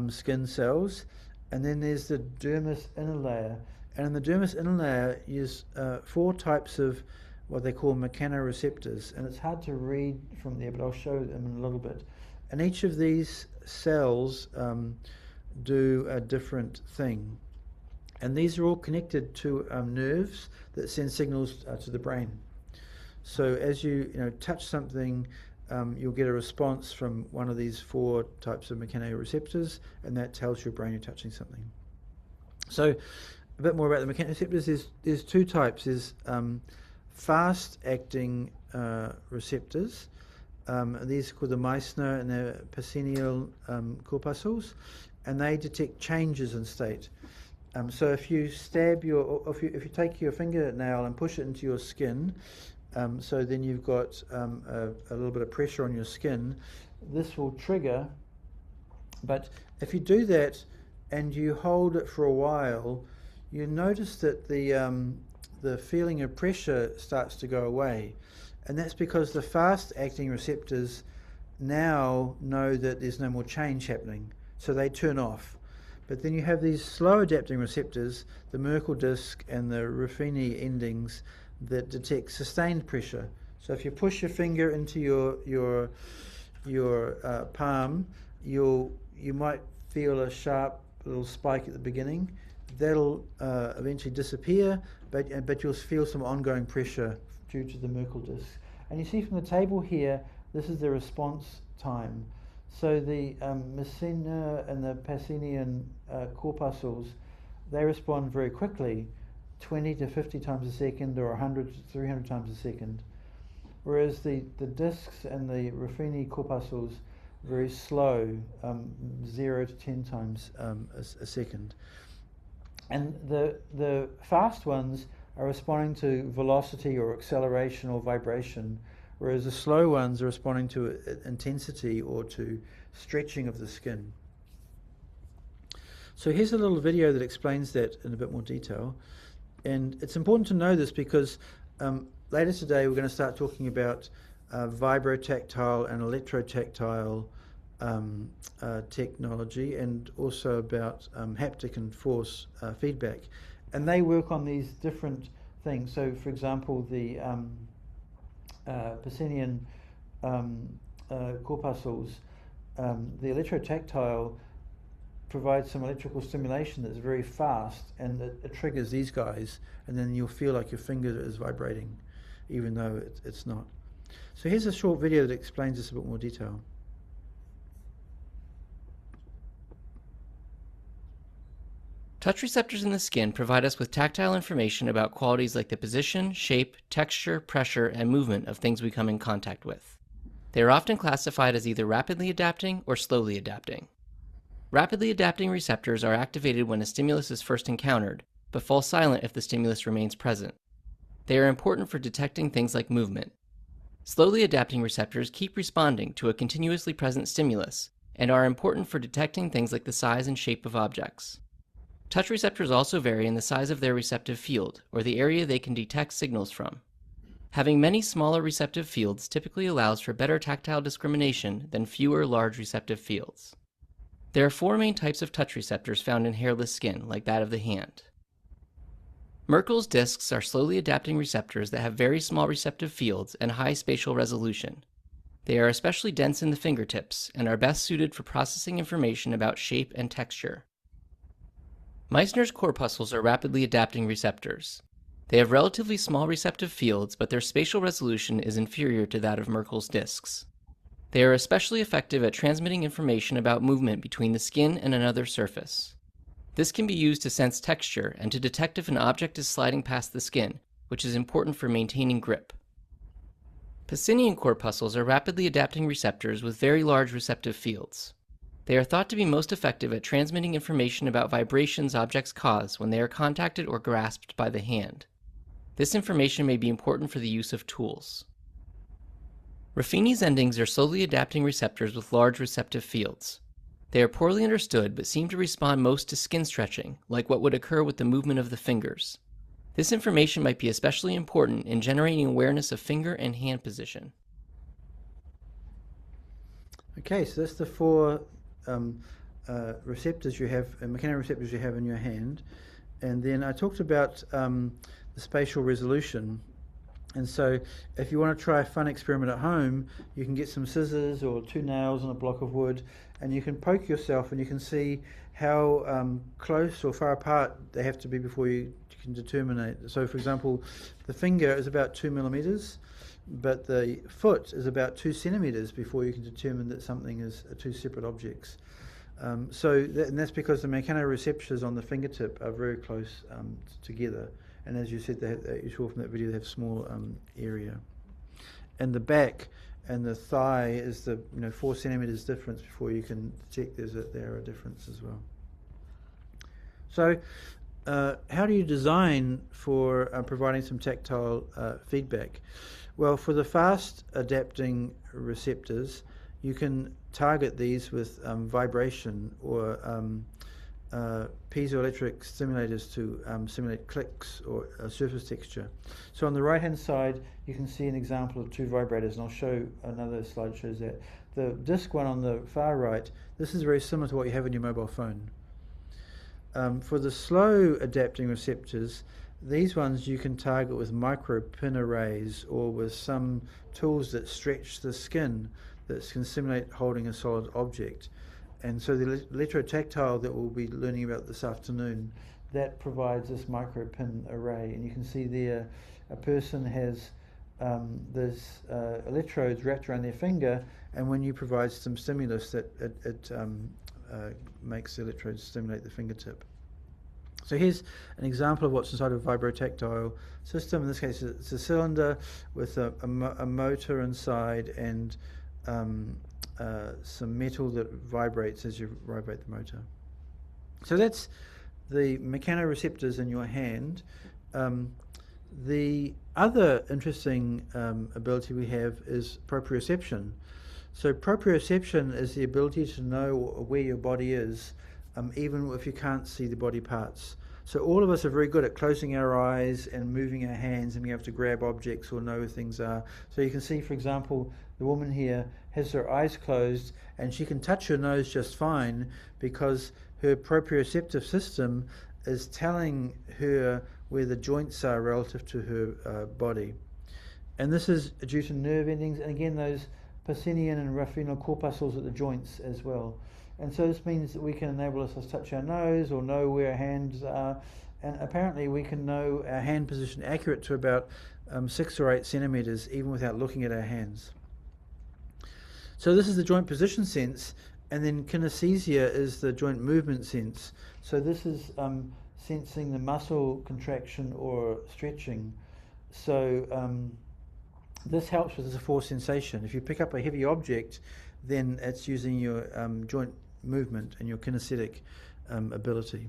skin cells. And then there's the dermis inner layer, and in the dermis inner layer is 4 types of what they call mechanoreceptors, and it's hard to read from there, but I'll show them in a little bit. And each of these cells do a different thing, and these are all connected to nerves that send signals to the brain. So as you touch something, you'll get a response from one of these 4 types of mechanoreceptors, and that tells your brain you're touching something. So a bit more about the mechanoreceptors. There's 2 types. There's fast-acting receptors. These are called the Meissner and the Pacinial corpuscles, and they detect changes in state. So if you stab if you take your fingernail and push it into your skin, so then you've got a little bit of pressure on your skin, this will trigger. But if you do that and you hold it for a while, you notice that the feeling of pressure starts to go away, and that's because the fast-acting receptors now know that there's no more change happening, so they turn off. But then you have these slow-adapting receptors, the Merkel disc and the Ruffini endings, that detect sustained pressure. So if you push your finger into your palm, you might feel a sharp little spike at the beginning. That'll eventually disappear, but you'll feel some ongoing pressure due to the Merkel disc. And you see from the table here, this is the response time. So the Meissner and the Pacinian corpuscles, they respond very quickly, 20 to 50 times a second, or 100 to 300 times a second. Whereas the discs and the Ruffini corpuscles, very slow, 0 to 10 times a second. And the fast ones are responding to velocity or acceleration or vibration, whereas the slow ones are responding to intensity or to stretching of the skin. So here's a little video that explains that in a bit more detail. And it's important to know this because later today we're going to start talking about vibrotactile and electrotactile technology, and also about haptic and force feedback. And they work on these different things. So for example, the Pacinian corpuscles, the electrotactile provides some electrical stimulation that's very fast, and it triggers these guys, and then you'll feel like your finger is vibrating, even though it's not. So here's a short video that explains this in a bit more detail. Touch receptors in the skin provide us with tactile information about qualities like the position, shape, texture, pressure, and movement of things we come in contact with. They are often classified as either rapidly adapting or slowly adapting. Rapidly adapting receptors are activated when a stimulus is first encountered, but fall silent if the stimulus remains present. They are important for detecting things like movement. Slowly adapting receptors keep responding to a continuously present stimulus and are important for detecting things like the size and shape of objects. Touch receptors also vary in the size of their receptive field, or the area they can detect signals from. Having many smaller receptive fields typically allows for better tactile discrimination than fewer large receptive fields. There are 4 main types of touch receptors found in hairless skin, like that of the hand. Merkel's discs are slowly adapting receptors that have very small receptive fields and high spatial resolution. They are especially dense in the fingertips and are best suited for processing information about shape and texture. Meissner's corpuscles are rapidly adapting receptors. They have relatively small receptive fields, but their spatial resolution is inferior to that of Merkel's discs. They are especially effective at transmitting information about movement between the skin and another surface. This can be used to sense texture and to detect if an object is sliding past the skin, which is important for maintaining grip. Pacinian corpuscles are rapidly adapting receptors with very large receptive fields. They are thought to be most effective at transmitting information about vibrations objects cause when they are contacted or grasped by the hand. This information may be important for the use of tools. Ruffini's endings are slowly adapting receptors with large receptive fields. They are poorly understood but seem to respond most to skin stretching, like what would occur with the movement of the fingers. This information might be especially important in generating awareness of finger and hand position. Okay, so that's the 4 receptors you have, mechanoreceptors you have in your hand. And then I talked about the spatial resolution. And so if you want to try a fun experiment at home, you can get some scissors or 2 nails and a block of wood, and you can poke yourself and you can see how close or far apart they have to be before you can determine it. So for example, the finger is about 2 millimeters, but the foot is about 2 centimeters before you can determine that something is two separate objects. And that's because the mechanoreceptors on the fingertip are very close together. And as you said, you saw from that video, they have small area. And the back and the thigh is the 4 centimeters difference before you can detect there are a difference as well. So how do you design for providing some tactile feedback? Well, for the fast adapting receptors, you can target these with vibration or piezoelectric stimulators to simulate clicks or surface texture. So on the right hand side you can see an example of 2 vibrators, and I'll show another slide shows that. The disc one on the far right, this is very similar to what you have in your mobile phone. For the slow adapting receptors, these ones you can target with micro pin arrays or with some tools that stretch the skin that can simulate holding a solid object. And so the electrotactile that we'll be learning about this afternoon, that provides this micro pin array. And you can see there a person has there's electrodes wrapped around their finger, and when you provide some stimulus, it makes the electrodes stimulate the fingertip. So here's an example of what's inside a vibrotactile system. In this case, it's a cylinder with a motor inside and some metal that vibrates as you vibrate the motor. So that's the mechanoreceptors in your hand. The other interesting ability we have is proprioception. So proprioception is the ability to know where your body is, even if you can't see the body parts. So all of us are very good at closing our eyes and moving our hands and being able to grab objects or know where things are. So you can see, for example, the woman here has her eyes closed and she can touch her nose just fine because her proprioceptive system is telling her where the joints are relative to her body. And this is due to nerve endings, and again those Pacinian and raffinal corpuscles at the joints as well. And so this means that we can enable us to touch our nose or know where our hands are, and apparently we can know our hand position accurate to about 6 or 8 centimeters even without looking at our hands. So this is the joint position sense, and then kinesthesia is the joint movement sense. So this is sensing the muscle contraction or stretching. So this helps with the force sensation. If you pick up a heavy object, then it's using your joint movement and your kinesthetic ability.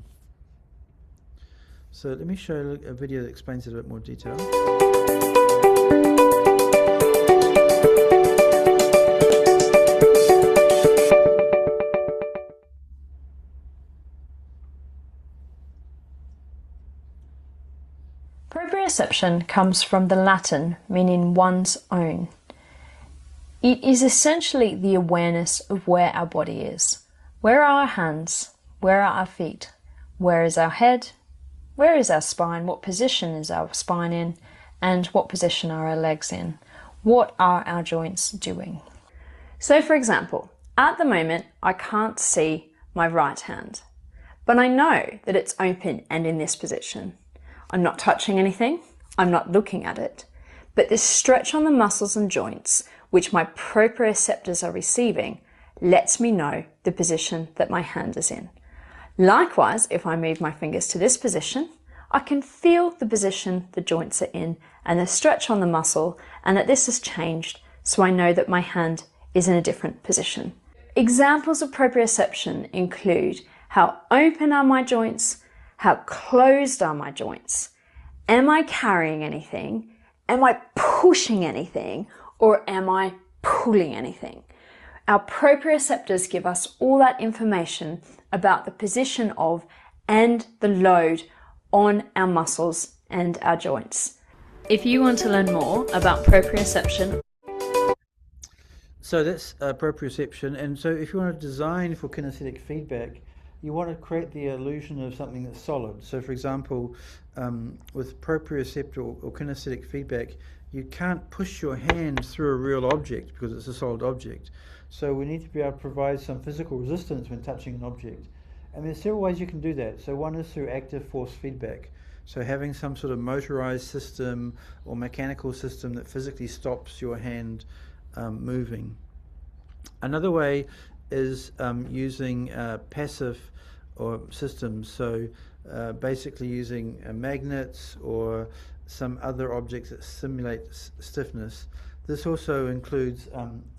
So let me show a video that explains it in a bit more detail. Proprioception comes from the Latin meaning one's own. It is essentially the awareness of where our body is. Where are our hands? Where are our feet? Where is our head? Where is our spine? What position is our spine in? And what position are our legs in? What are our joints doing? So for example, at the moment I can't see my right hand, but I know that it's open and in this position. I'm not touching anything, I'm not looking at it, but this stretch on the muscles and joints, which my proprioceptors are receiving, lets me know the position that my hand is in. Likewise, if I move my fingers to this position, I can feel the position the joints are in and the stretch on the muscle, and that this has changed, so I know that my hand is in a different position. Examples of proprioception include how open are my joints, how closed are my joints, am I carrying anything, am I pushing anything, or am I pulling anything? Our proprioceptors give us all that information about the position of and the load on our muscles and our joints. If you want to learn more about proprioception, so that's proprioception, and so if you want to design for kinesthetic feedback, you want to create the illusion of something that's solid. So for example, with proprioceptor or kinesthetic feedback, you can't push your hand through a real object because it's a solid object. So we need to be able to provide some physical resistance when touching an object. And there's several ways you can do that. So one is through active force feedback. So having some sort of motorized system or mechanical system that physically stops your hand moving. Another way is using passive or systems. So basically using magnets or some other objects that simulate stiffness. This also includes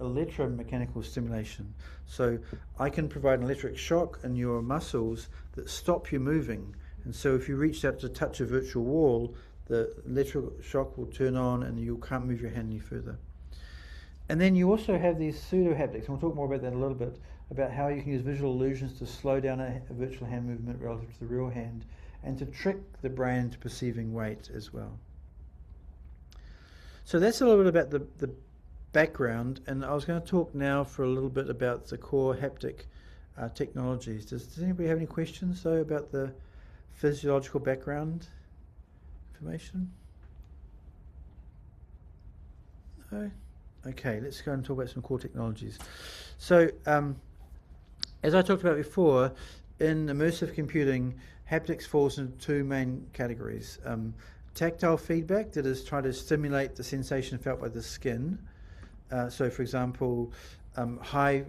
electromechanical stimulation. So I can provide an electric shock in your muscles that stop you moving. And so if you reach out to touch a virtual wall, the electric shock will turn on and you can't move your hand any further. And then you also have these pseudo-haptics, and we'll talk more about that in a little bit, about how you can use visual illusions to slow down a virtual hand movement relative to the real hand, and to trick the brain into perceiving weight as well. So that's a little bit about the background, and I was going to talk now for a little bit about the core haptic technologies. Does anybody have any questions, though, about the physiological background information? No? Okay, let's go and talk about some core technologies. So, as I talked about before, in immersive computing, haptics falls into two main categories. Tactile feedback, that is trying to stimulate the sensation felt by the skin. So, for example, high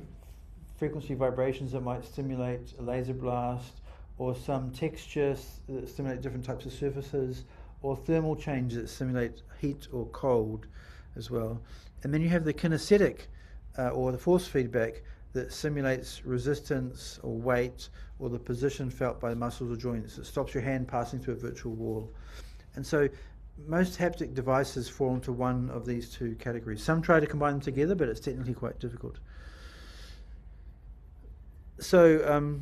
frequency vibrations that might stimulate a laser blast, or some textures that stimulate different types of surfaces, or thermal changes that stimulate heat or cold as well. And then you have the kinesthetic or the force feedback that simulates resistance or weight or the position felt by the muscles or joints. It stops your hand passing through a virtual wall. And so most haptic devices fall into one of these two categories. Some try to combine them together, but it's technically quite difficult. So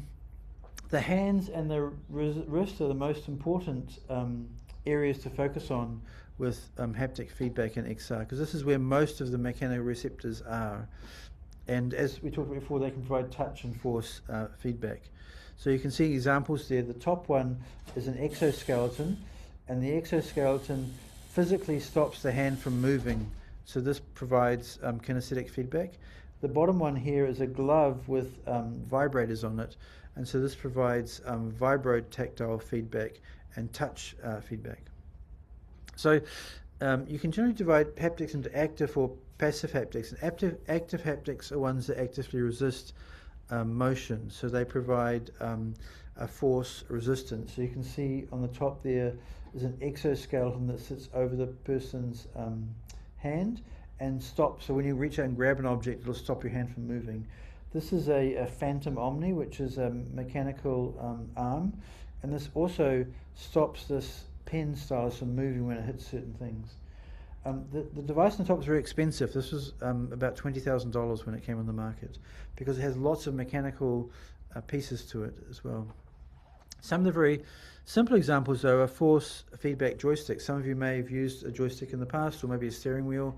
the hands and the wrist are the most important areas to focus on with haptic feedback in XR, because this is where most of the mechanoreceptors are. And as we talked about before, they can provide touch and force feedback. So you can see examples there. The top one is an exoskeleton, and the exoskeleton physically stops the hand from moving. So this provides kinesthetic feedback. The bottom one here is a glove with vibrators on it, and so this provides vibrotactile feedback and touch feedback. So you can generally divide haptics into active or passive haptics. And active haptics are ones that actively resist motion. So they provide a force resistance. So you can see on the top there is an exoskeleton that sits over the person's hand and stops. So when you reach out and grab an object, it'll stop your hand from moving. This is a Phantom Omni, which is a mechanical arm. And this also stops this pen stylus from moving when it hits certain things. The device on the top is very expensive. This was about $20,000 when it came on the market, because it has lots of mechanical pieces to it as well. Some of the very simple examples, though, are force feedback joysticks. Some of you may have used a joystick in the past, or maybe a steering wheel.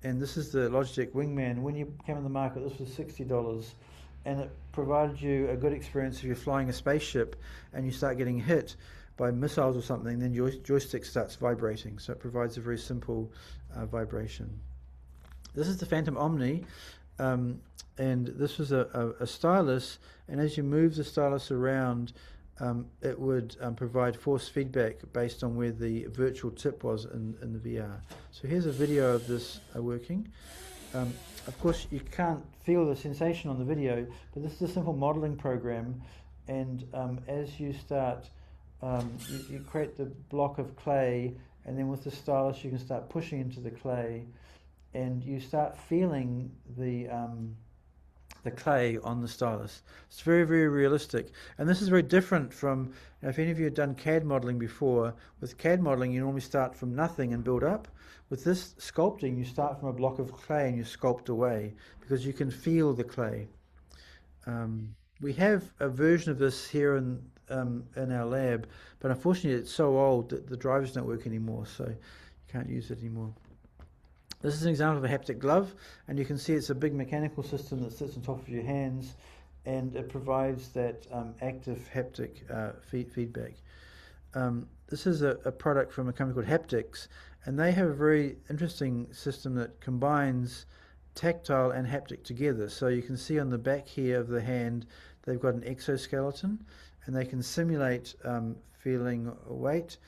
And this is the Logitech Wingman. When you came on the market, this was $60. And it provided you a good experience if you're flying a spaceship and you start getting hit by missiles or something, then your joystick starts vibrating. So it provides a very simple vibration. This is the Phantom Omni, and this was a stylus, and as you move the stylus around, it would provide force feedback based on where the virtual tip was in the VR. So here's a video of this working. Of course, you can't feel the sensation on the video, but this is a simple modeling program, and as you start, you create the block of clay, and then with the stylus you can start pushing into the clay, and you start feeling the clay on the stylus. It's very, very realistic, and this is very different from, if any of you have done CAD modeling before. With CAD modeling you normally start from nothing and build up. With this sculpting you start from a block of clay and you sculpt away, because you can feel the clay. We have a version of this here in our lab, but unfortunately it's so old that the drivers don't work anymore, so you can't use it anymore. This is an example of a haptic glove, and you can see it's a big mechanical system that sits on top of your hands, and it provides that active haptic feedback. This is a product from a company called Haptics, and they have a very interesting system that combines tactile and haptic together. So you can see on the back here of the hand, they've got an exoskeleton, and they can simulate feeling weight,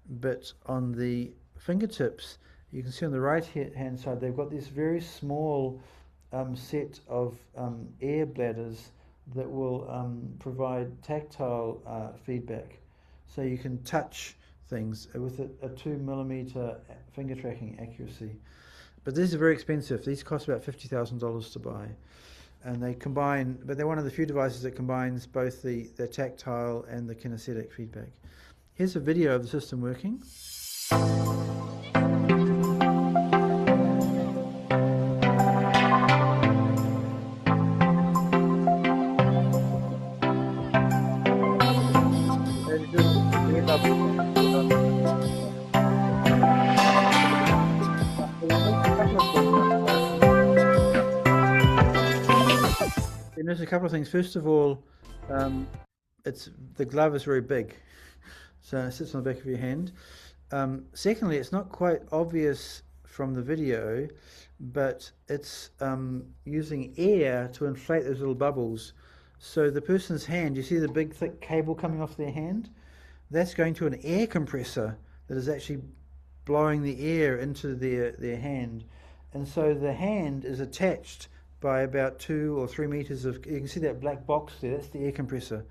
but on the fingertips, you can see on the right hand side, they've got this very small set of air bladders that will provide tactile feedback. So you can touch things with a 2mm finger tracking accuracy. But these are very expensive. These cost about $50,000 to buy. And they combine, but they're one of the few devices that combines both the tactile and the kinesthetic feedback. Here's a video of the system working. There's a couple of things. First of all, the glove is very big, so it sits on the back of your hand. Secondly, it's not quite obvious from the video, but it's using air to inflate those little bubbles. So the person's hand, you see the big thick cable coming off their hand? That's going to an air compressor that is actually blowing the air into their hand. And so the hand is attached by about 2 or 3 meters of, you can see that black box there, that's the air compressor.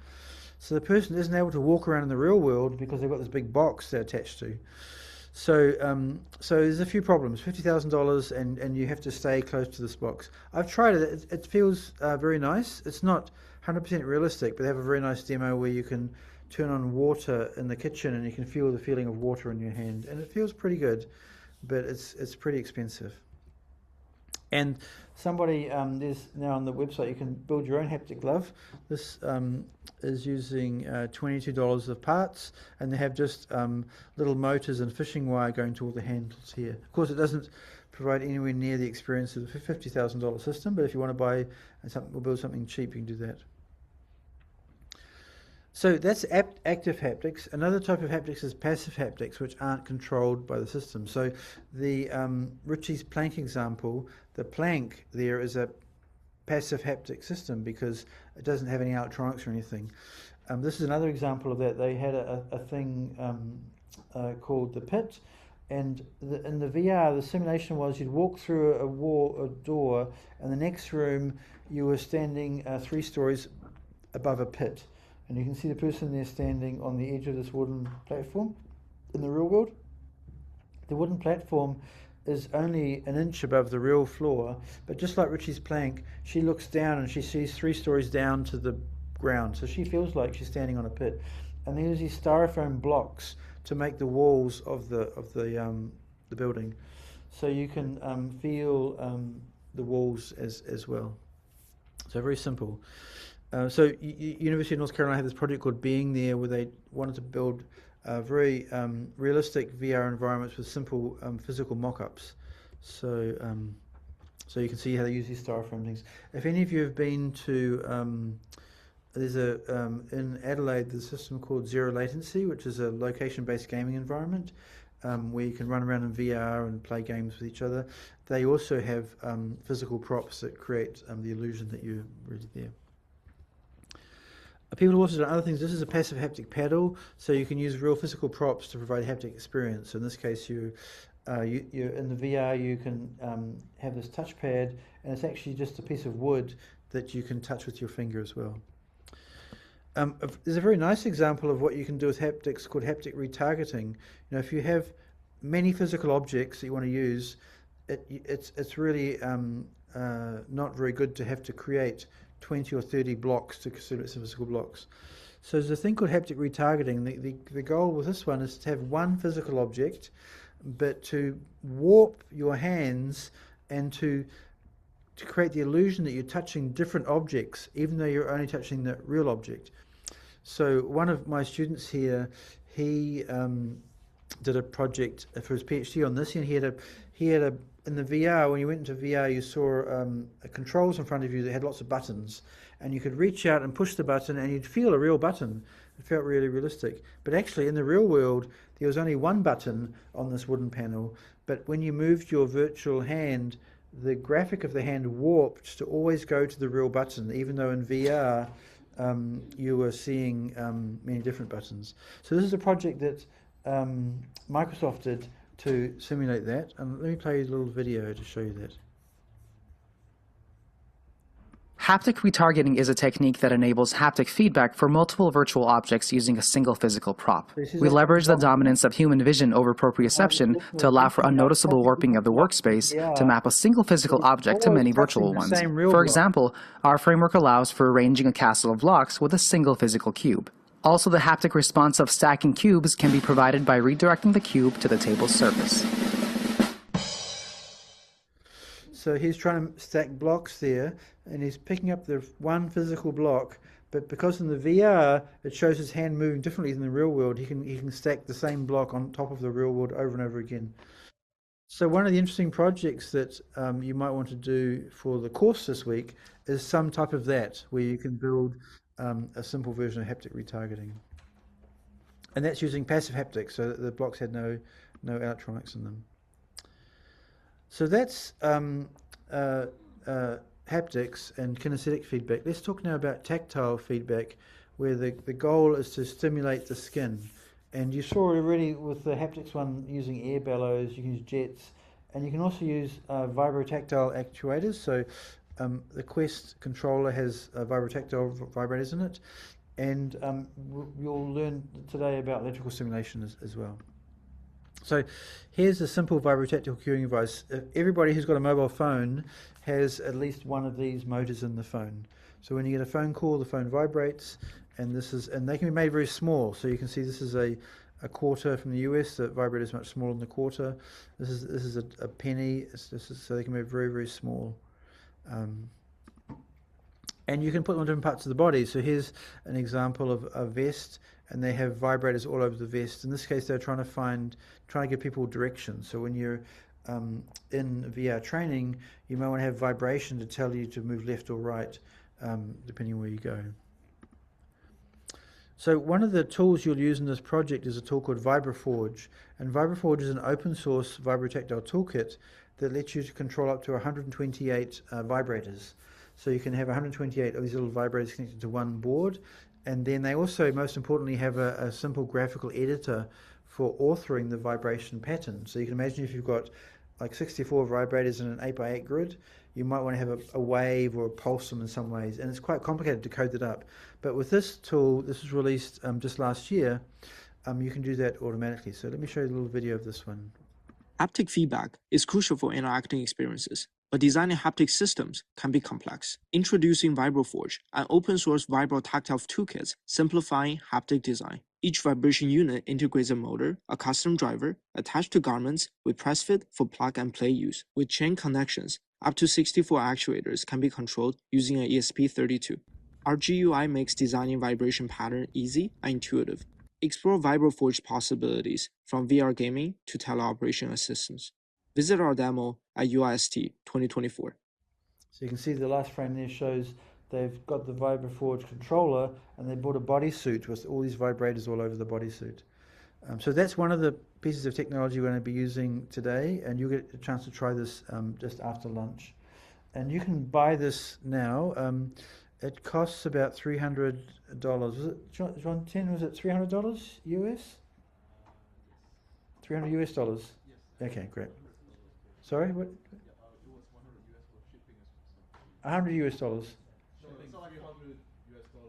So the person isn't able to walk around in the real world because they've got this big box they're attached to. So there's a few problems. $50,000 and you have to stay close to this box. I've tried it. It feels very nice. It's not 100% realistic, but they have a very nice demo where you can turn on water in the kitchen and you can feel the feeling of water in your hand, and it feels pretty good, but it's pretty expensive. And somebody, there's now on the website, you can build your own haptic glove. This is using $22 of parts, and they have just little motors and fishing wire going to all the handles here. Of course, it doesn't provide anywhere near the experience of the $50,000 system, but if you want to buy something or build something cheap, you can do that. So that's active haptics. Another type of haptics is passive haptics, which aren't controlled by the system. So the Richie's plank example, the plank there is a passive haptic system because it doesn't have any electronics or anything. This is another example of that. They had a thing called the pit, and in the VR, the simulation was you'd walk through a door, and the next room you were standing 3 stories above a pit. And you can see the person there standing on the edge of this wooden platform in the real world. The wooden platform is only an inch above the real floor, but just like Richie's plank, she looks down and she sees 3 stories down to the ground. So she feels like she's standing on a pit. And they use these styrofoam blocks to make the walls of the building. So you can feel the walls as well. So very simple. So University of North Carolina had this project called Being There, where they wanted to build very realistic VR environments with simple physical mock-ups. So you can see how they use these styrofoam things. If any of you have been to, there's in Adelaide, there's a system called Zero Latency, which is a location-based gaming environment where you can run around in VR and play games with each other. They also have physical props that create the illusion that you're really there. People have also done other things. This is a passive haptic paddle, so you can use real physical props to provide haptic experience. So in this case, you're in the VR, you can have this touchpad, and it's actually just a piece of wood that you can touch with your finger as well. There's a very nice example of what you can do with haptics called haptic retargeting. You know, if you have many physical objects that you want to use, it's really not very good to have to create 20 or 30 blocks to simulate some physical blocks. So there's a thing called haptic retargeting. The goal with this one is to have one physical object, but to warp your hands and to create the illusion that you're touching different objects, even though you're only touching the real object. So one of my students here, he did a project for his PhD on this, and he had in the VR, when you went into VR, you saw controls in front of you that had lots of buttons, and you could reach out and push the button, and you'd feel a real button. It felt really realistic. But actually, in the real world, there was only one button on this wooden panel. But when you moved your virtual hand, the graphic of the hand warped to always go to the real button, even though in VR you were seeing many different buttons. So this is a project that Microsoft did to simulate that. And let me play you a little video to show you that. Haptic retargeting is a technique that enables haptic feedback for multiple virtual objects using a single physical prop. We leverage the dominance of human vision over proprioception to allow for unnoticeable warping of the workspace to map a single physical object to many virtual ones. For example, our framework allows for arranging a castle of blocks with a single physical cube. Also, the haptic response of stacking cubes can be provided by redirecting the cube to the table's surface. So he's trying to stack blocks there, and he's picking up the one physical block, but because in the VR it shows his hand moving differently than the real world, he can stack the same block on top of the real world over and over again. So one of the interesting projects that you might want to do for the course this week is some type of that, where you can build a simple version of haptic retargeting. And that's using passive haptics, so that the blocks had no electronics in them. So that's haptics and kinesthetic feedback. Let's talk now about tactile feedback, where the goal is to stimulate the skin. And you saw already with the haptics one using air bellows, you can use jets, and you can also use vibrotactile actuators. So the Quest controller has vibrotactile vibrators in it, and you'll learn today about electrical stimulation as well. So here's a simple vibrotactile cueing device. Everybody who's got a mobile phone has at least one of these motors in the phone. So when you get a phone call, the phone vibrates, and they can be made very small. So you can see this is a quarter from the US. The vibrator is much smaller than the quarter. This is a penny. So they can be very, very small. And you can put them on different parts of the body. So here's an example of a vest, and they have vibrators all over the vest. In this case, they're trying to give people direction. So when you're in VR training, you might want to have vibration to tell you to move left or right, depending on where you go. So one of the tools you'll use in this project is a tool called VibraForge. And VibraForge is an open source vibrotactile toolkit that lets you to control up to 128 vibrators. So you can have 128 of these little vibrators connected to one board. And then they also, most importantly, have a simple graphical editor for authoring the vibration pattern. So you can imagine if you've got like 64 vibrators in an 8x8 grid, you might want to have a wave or a pulsum in some ways. And it's quite complicated to code that up. But with this tool, this was released just last year, you can do that automatically. So let me show you a little video of this one. Haptic feedback is crucial for interacting experiences, but designing haptic systems can be complex. Introducing VibraForge, an open-source vibrotactile toolkit simplifying haptic design. Each vibration unit integrates a motor, a custom driver, attached to garments with press fit for plug-and-play use. With chain connections, up to 64 actuators can be controlled using an ESP32. Our GUI makes designing vibration pattern easy and intuitive. Explore VibraForge possibilities from VR gaming to teleoperation assistance. Visit our demo at UIST 2024. So you can see the last frame there shows they've got the VibraForge controller, and they bought a bodysuit with all these vibrators all over the bodysuit. So that's one of the pieces of technology we're going to be using today, and you'll get a chance to try this just after lunch. And you can buy this now. It costs about $300. Was it, John 10, was it $300 US? $300 US dollars? Yes. Okay, great. Sorry, what? 100 US dollars. No, it's not like $100 US, but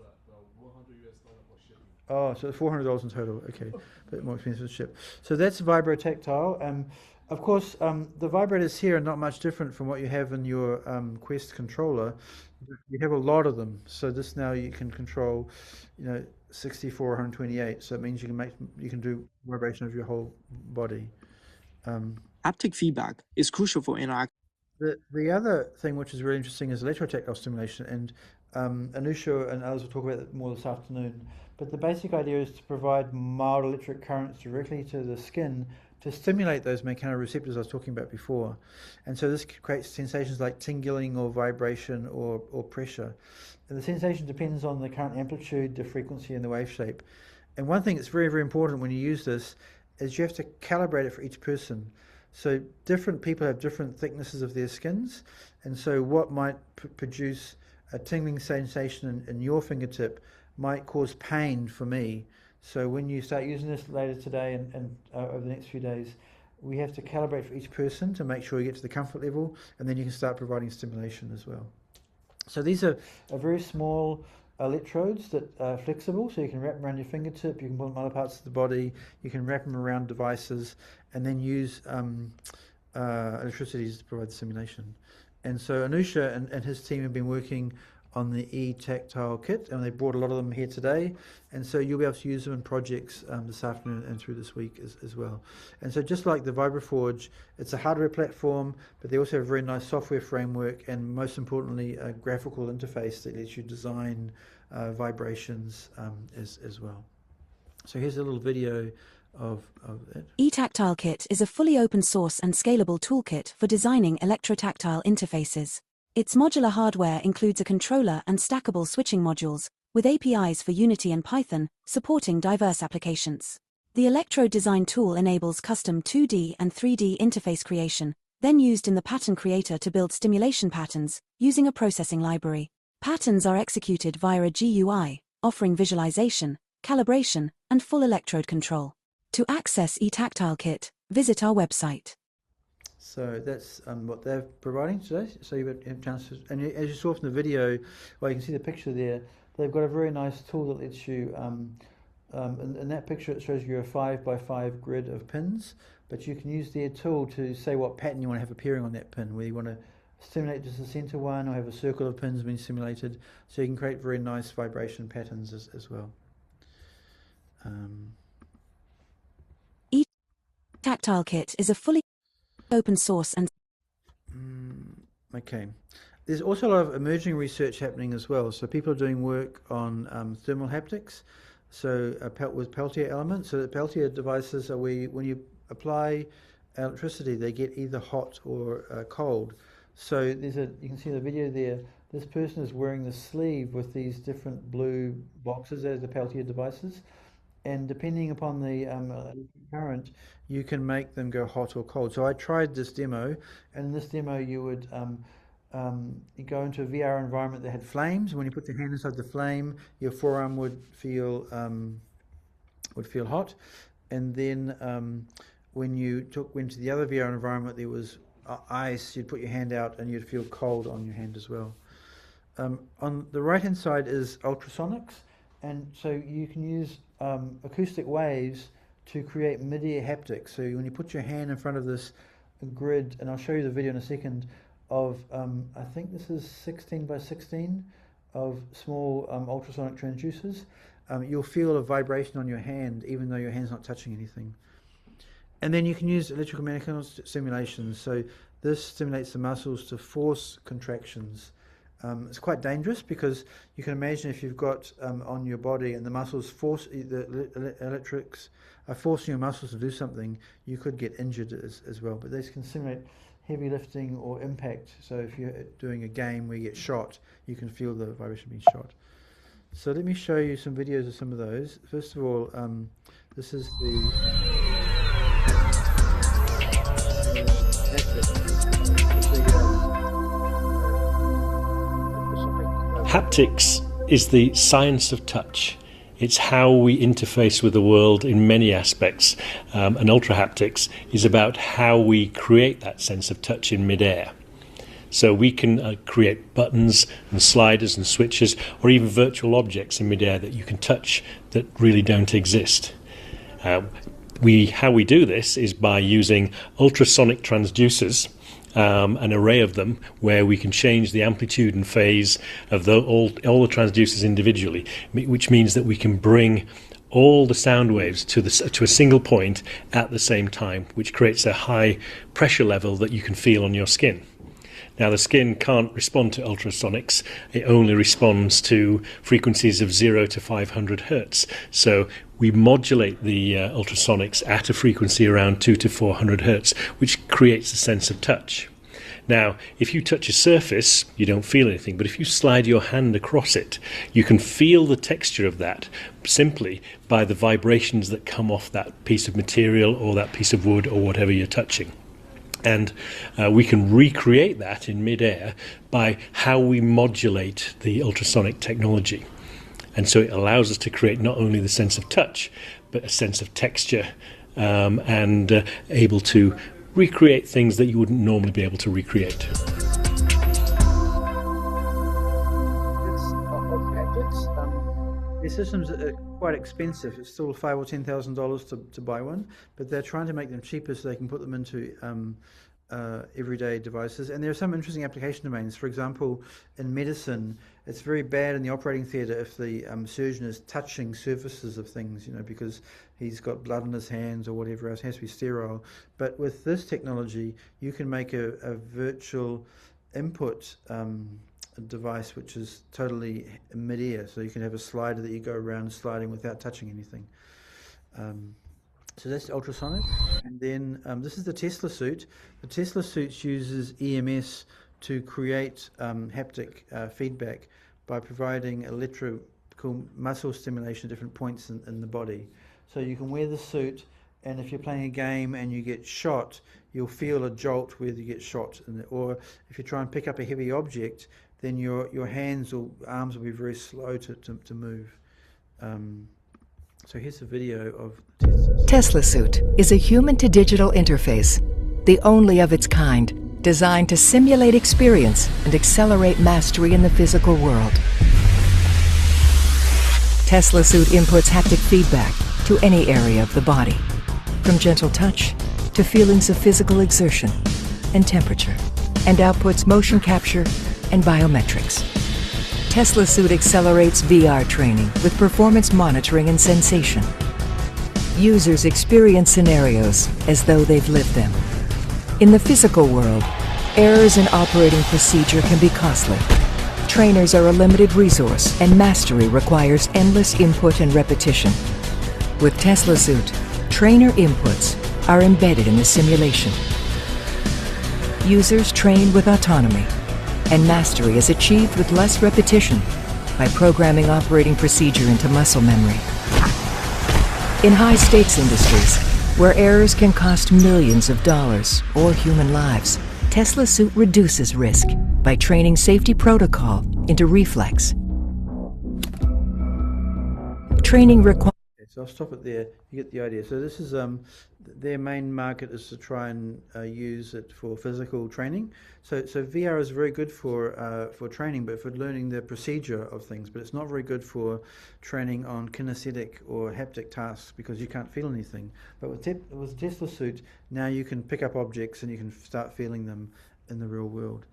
$100 US for shipping. Oh, so it's $400 in total. Okay, a bit more expensive to ship. So that's vibrotactile. Of course, the vibrators here are not much different from what you have in your Quest controller. You have a lot of them. So this now you can control, 64, 128. So it means you can do vibration of your whole body. Haptic feedback is crucial for interaction. The other thing which is really interesting is electrotactile stimulation, and Anusha and others will talk about it more this afternoon. But the basic idea is to provide mild electric currents directly to the skin to stimulate those mechanoreceptors I was talking about before. And so this creates sensations like tingling or vibration or pressure. And the sensation depends on the current amplitude, the frequency, and the wave shape. And one thing that's very, very important when you use this is you have to calibrate it for each person. So different people have different thicknesses of their skins, and so what might produce a tingling sensation in your fingertip might cause pain for me. So when you start using this later today and over the next few days, we have to calibrate for each person to make sure you get to the comfort level, and then you can start providing stimulation as well. So these are very small electrodes that are flexible, so you can wrap them around your fingertip, you can put them on other parts of the body, you can wrap them around devices, and then use electricity to provide the stimulation. And so Anusha and his team have been working on the e-tactile kit, and they brought a lot of them here today, and so you'll be able to use them in projects this afternoon and through this week as well. And so just like the VibraForge, it's a hardware platform, but they also have a very nice software framework, and most importantly a graphical interface that lets you design vibrations as well. So here's a little video of it. eTactile Kit is a fully open source and scalable toolkit for designing electrotactile interfaces. Its modular hardware includes a controller and stackable switching modules, with APIs for Unity and Python, supporting diverse applications. The electrode design tool enables custom 2D and 3D interface creation, then used in the pattern creator to build stimulation patterns, using a processing library. Patterns are executed via a GUI, offering visualization, calibration, and full electrode control. To access eTactile Kit, visit our website. So that's what they're providing today. So you've had a chance to, and as you saw from the video, well, you can see the picture there. They've got a very nice tool that lets you, in that picture it shows you a 5x5 grid of pins, but you can use their tool to say what pattern you want to have appearing on that pin, whether you want to stimulate just the center one or have a circle of pins being stimulated, so you can create very nice vibration patterns as well. eTactile Kit is a fully open source and okay. There's also a lot of emerging research happening as well. So people are doing work on thermal haptics, so with Peltier elements. So the Peltier devices are where when you apply electricity, they get either hot or cold. So you can see the video there. This person is wearing the sleeve with these different blue boxes as the Peltier devices. And depending upon the current, you can make them go hot or cold. So I tried this demo, and in this demo you would you go into a VR environment that had flames. When you put your hand inside the flame, your forearm would feel hot, and then when you went to the other VR environment, there was ice. You'd put your hand out, and you'd feel cold on your hand as well. On the right-hand side is ultrasonics, and so you can use acoustic waves to create mid-ear haptics. So when you put your hand in front of this grid, and I'll show you the video in a second, of I think this is 16 by 16 of small ultrasonic transducers, you'll feel a vibration on your hand even though your hand's not touching anything. And then you can use electrical mechanical stimulation. So this stimulates the muscles to force contractions. It's quite dangerous because you can imagine if you've got on your body and the muscles the electrics are forcing your muscles to do something, you could get injured as well. But these can simulate heavy lifting or impact. So if you're doing a game where you get shot, you can feel the vibration being shot. So let me show you some videos of some of those. First of all, this is the Haptics is the science of touch. It's how we interface with the world in many aspects, and ultra haptics is about how we create that sense of touch in midair. So we can create buttons and sliders and switches, or even virtual objects in midair that you can touch that really don't exist. How we do this is by using ultrasonic transducers, an array of them, where we can change the amplitude and phase of all the transducers individually, which means that we can bring all the sound waves to a single point at the same time, which creates a high pressure level that you can feel on your skin. Now, the skin can't respond to ultrasonics. It only responds to frequencies of 0 to 500 hertz. So we modulate the ultrasonics at a frequency around 2 to 400 hertz, which creates a sense of touch. Now, if you touch a surface, you don't feel anything, but if you slide your hand across it, you can feel the texture of that simply by the vibrations that come off that piece of material or that piece of wood or whatever you're touching. And we can recreate that in mid-air by how we modulate the ultrasonic technology. And so it allows us to create not only the sense of touch, but a sense of texture, and able to recreate things that you wouldn't normally be able to recreate. These systems are quite expensive. It's still $5,000 or $10,000 to buy one, but they're trying to make them cheaper so they can put them into everyday devices. And there are some interesting application domains. For example, in medicine, it's very bad in the operating theatre if the surgeon is touching surfaces of things, you know, because he's got blood on his hands or whatever else. It has to be sterile. But with this technology, you can make a virtual input device which is totally mid-air, so you can have a slider that you go around sliding without touching anything. So that's ultrasonic. And then this is the Tesla suit. The Tesla suit uses EMS to create haptic feedback by providing electrical muscle stimulation at different points in the body. So you can wear the suit, and if you're playing a game and you get shot, you'll feel a jolt where you get shot. Or if you try and pick up a heavy object, then your hands or arms will be very slow to move. So here's a video of Tesla Suit is a human-to-digital interface, the only of its kind, designed to simulate experience and accelerate mastery in the physical world. Tesla Suit inputs haptic feedback to any area of the body, from gentle touch to feelings of physical exertion and temperature, and outputs motion capture and biometrics. Tesla Suit accelerates VR training with performance monitoring and sensation. Users experience scenarios as though they've lived them. In the physical world, errors in operating procedure can be costly. Trainers are a limited resource, and mastery requires endless input and repetition. With Tesla Suit, trainer inputs are embedded in the simulation. Users train with autonomy, and mastery is achieved with less repetition by programming operating procedure into muscle memory. In high-stakes industries, where errors can cost millions of dollars or human lives, Tesla Suit reduces risk by training safety protocol into reflex. Training requires... So I'll stop it there. You get the idea. So this is their main market is to try and use it for physical training. So VR is very good for training, but for learning the procedure of things. But it's not very good for training on kinesthetic or haptic tasks because you can't feel anything. But with Tesla Suit, now you can pick up objects and you can start feeling them in the real world.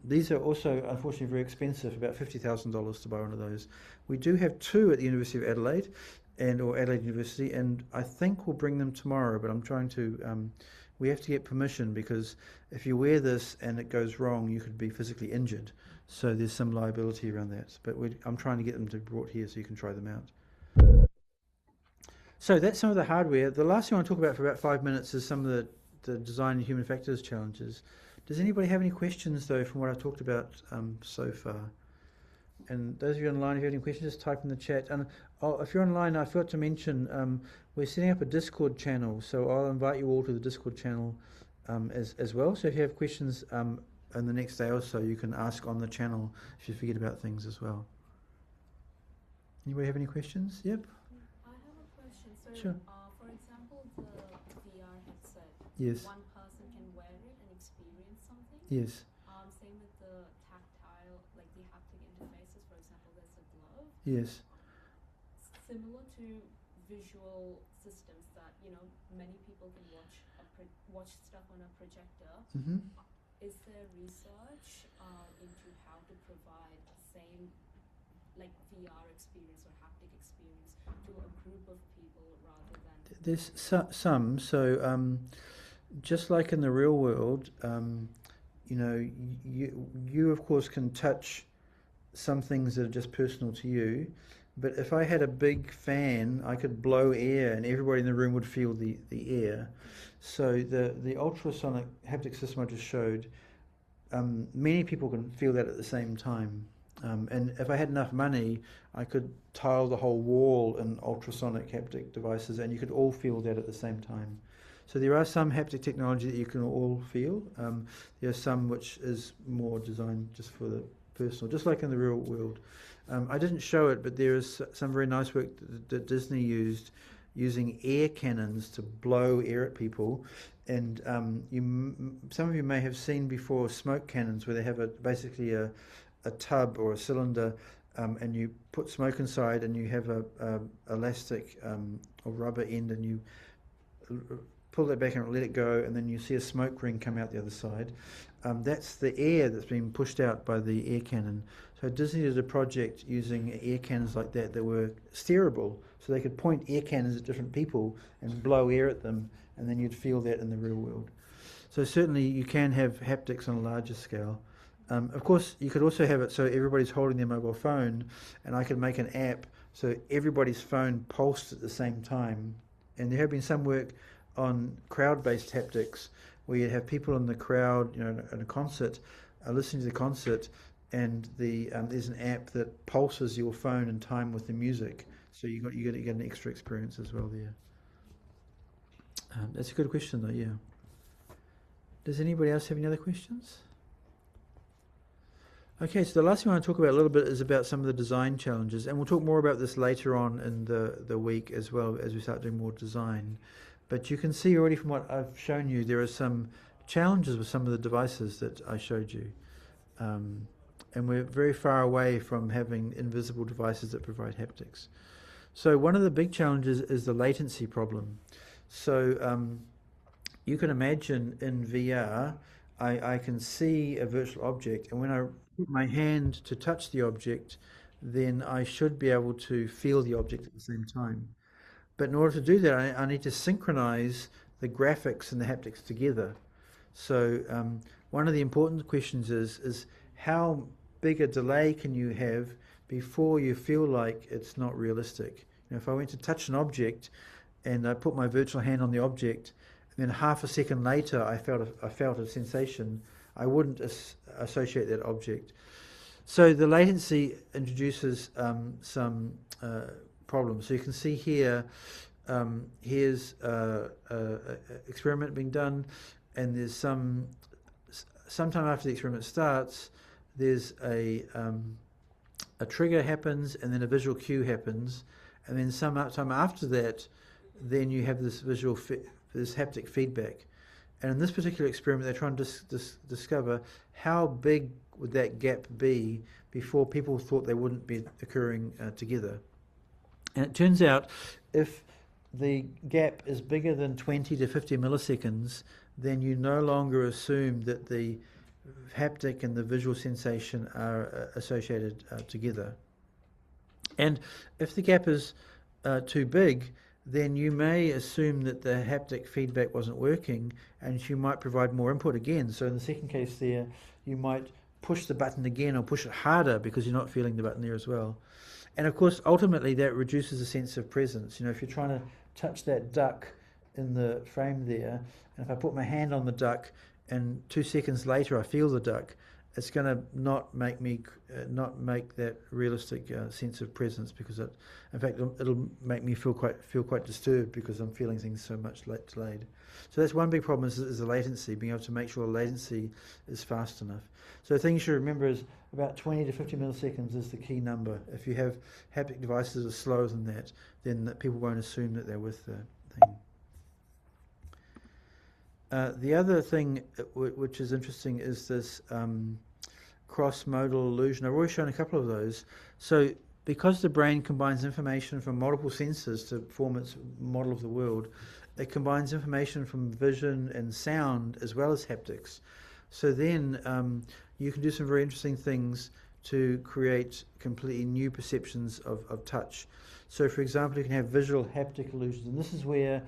These are also, unfortunately, very expensive, about $50,000 to buy one of those. We do have two at the University of Adelaide, or Adelaide University, and I think we'll bring them tomorrow, but I'm trying to, we have to get permission because if you wear this and it goes wrong, you could be physically injured. So there's some liability around that. But I'm trying to get them to be brought here so you can try them out. So that's some of the hardware. The last thing I want to talk about for about 5 minutes is some of the design and human factors challenges. Does anybody have any questions, though, from what I've talked about so far? And those of you online, if you have any questions, just type in the chat. And if you're online, I forgot to mention, we're setting up a Discord channel, so I'll invite you all to the Discord channel as well. So if you have questions in the next day or so, you can ask on the channel if you forget about things as well. Anybody have any questions? Yep. I have a question. So, Sure. For example, the VR headset. Yes. One person can wear it and experience something. Yes. Same with the tactile, like the haptic interfaces. For example, there's a glove. Yes. Similar to visual systems that many people can watch stuff on a projector. Mm-hmm. Is there research into how to provide the same like VR experience or haptic experience to a group of people rather than... There's some. So just like in the real world, you of course can touch some things that are just personal to you, but if I had a big fan, I could blow air and everybody in the room would feel the air. So the ultrasonic haptic system I just showed, many people can feel that at the same time. And if I had enough money, I could tile the whole wall in ultrasonic haptic devices and you could all feel that at the same time. So there are some haptic technology that you can all feel. There are some which is more designed just for the personal, just like in the real world. I didn't show it, but there is some very nice work that Disney used using air cannons to blow air at people. And some of you may have seen before smoke cannons where they have basically a tub or a cylinder, and you put smoke inside and you have a elastic or rubber end, and you pull that back and let it go, and then you see a smoke ring come out the other side. That's the air that's being pushed out by the air cannon. So Disney did a project using air cannons like that were steerable, so they could point air cannons at different people and blow air at them, and then you'd feel that in the real world. So certainly you can have haptics on a larger scale. Of course, you could also have it so everybody's holding their mobile phone, and I could make an app so everybody's phone pulsed at the same time. And there have been some work on crowd-based haptics where you have people in the crowd, in a concert, listening to the concert, and there's an app that pulses your phone in time with the music, so you get an extra experience as well there. That's a good question, though. Yeah. Does anybody else have any other questions? Okay, so the last thing I want to talk about a little bit is about some of the design challenges, and we'll talk more about this later on in the week as well as we start doing more design. But you can see already from what I've shown you, there are some challenges with some of the devices that I showed you. And we're very far away from having invisible devices that provide haptics. So one of the big challenges is the latency problem. So you can imagine in VR, I can see a virtual object, and when I put my hand to touch the object, then I should be able to feel the object at the same time. But in order to do that, I need to synchronize the graphics and the haptics together. So one of the important questions is how big a delay can you have before you feel like it's not realistic? If I went to touch an object and I put my virtual hand on the object, and then half a second later I felt a sensation, I wouldn't associate that object. So the latency introduces some problems. So you can see here, here's experiment being done, and there's sometime after the experiment starts, there's a trigger happens, and then a visual cue happens, and then some time after that, then you have this this haptic feedback. And in this particular experiment, they're trying to discover how big would that gap be before people thought they wouldn't be occurring together. And it turns out if the gap is bigger than 20 to 50 milliseconds, then you no longer assume that the haptic and the visual sensation are associated together. And if the gap is too big, then you may assume that the haptic feedback wasn't working, and you might provide more input again. So in the second case there, you might push the button again or push it harder because you're not feeling the button there as well. And of course, ultimately, that reduces a sense of presence. If you're trying to touch that duck in the frame there, and if I put my hand on the duck and 2 seconds later I feel the duck, it's going to not make that realistic sense of presence, because in fact it'll make me feel quite disturbed because I'm feeling things so much delayed. So that's one big problem is the latency, being able to make sure the latency is fast enough. So the thing you should remember is about 20 to 50 milliseconds is the key number. If you have haptic devices that are slower than that, then people won't assume that they're with the thing. The other thing which is interesting is this cross-modal illusion. I've already shown a couple of those. So because the brain combines information from multiple senses to form its model of the world, it combines information from vision and sound as well as haptics. So then you can do some very interesting things to create completely new perceptions of touch. So for example, you can have visual haptic illusions, and this is where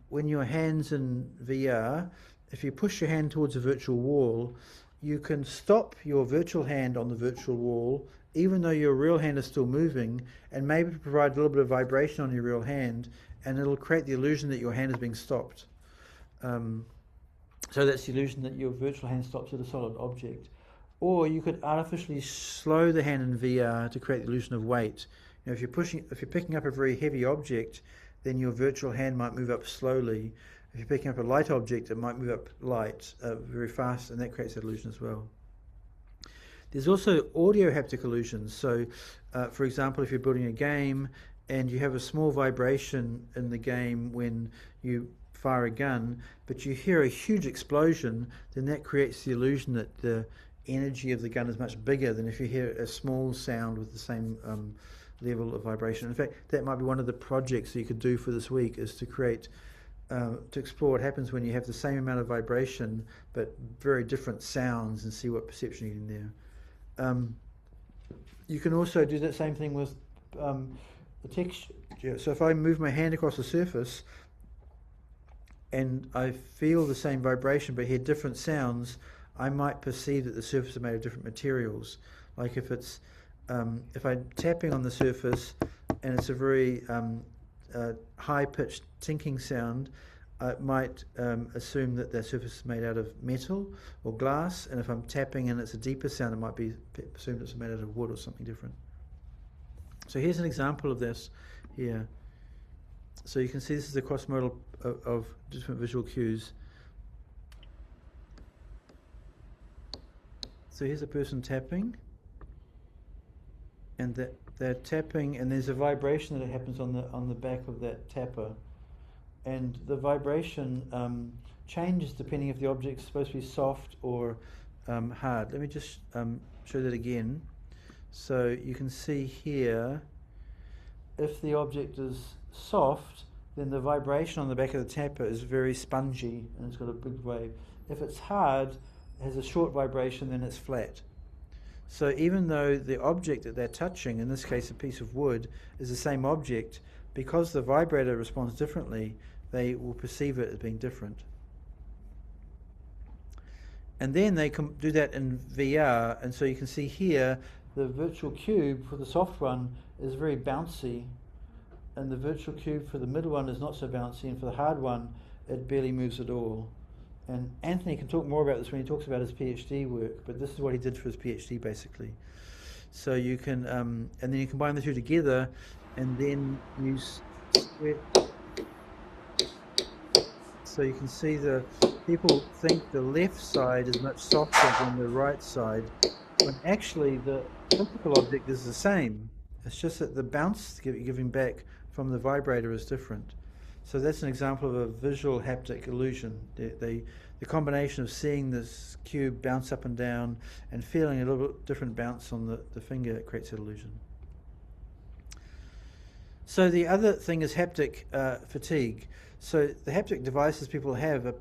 when your hand's in VR if you push your hand towards a virtual wall, you can stop your virtual hand on the virtual wall, even though your real hand is still moving, and maybe provide a little bit of vibration on your real hand, and it'll create the illusion that your hand is being stopped. So that's the illusion that your virtual hand stops at a solid object. Or you could artificially slow the hand in VR to create the illusion of weight. You know, if you're picking up a very heavy object, then your virtual hand might move up slowly. If you're picking up a light object, it might move up light, very fast, and that creates that illusion as well. There's also audio haptic illusions. So, for example, if you're building a game and you have a small vibration in the game when you fire a gun, but you hear a huge explosion, then that creates the illusion that the energy of the gun is much bigger than if you hear a small sound with the same level of vibration. In fact, that might be one of the projects that you could do for this week, is to create, to explore what happens when you have the same amount of vibration but very different sounds, and see what perception you get there. You can also do that same thing with the texture. So if I move my hand across the surface and I feel the same vibration but hear different sounds, I might perceive that the surface is made of different materials. Like if it's if I'm tapping on the surface and it's a very high-pitched tinking sound, I might assume that the surface is made out of metal or glass, and if I'm tapping and it's a deeper sound, it might be assumed it's made out of wood or something different. So here's an example of this here. So you can see this is a cross-modal of different visual cues. So here's a person tapping, and they're tapping, and there's a vibration that happens on the back of that tapper, and the vibration changes depending if the object's supposed to be soft or hard. Let me just show that again. So you can see here, if the object is soft, then the vibration on the back of the tapper is very spongy and it's got a big wave. If it's hard, has a short vibration, then it's flat. So even though the object that they're touching, in this case a piece of wood, is the same object, because the vibrator responds differently, they will perceive it as being different. And then they can do that in VR, and so you can see here the virtual cube for the soft one is very bouncy, and the virtual cube for the middle one is not so bouncy, and for the hard one it barely moves at all. And Anthony can talk more about this when he talks about his PhD work, but this is what he did for his PhD basically. So you can, and then you combine the two together, and then use square. So you can see the people think the left side is much softer than the right side, when actually the physical object is the same. It's just that the bounce you're giving back from the vibrator is different. So that's an example of a visual haptic illusion. The combination of seeing this cube bounce up and down and feeling a little bit different bounce on the finger creates that illusion. So the other thing is haptic fatigue. So the haptic devices people have are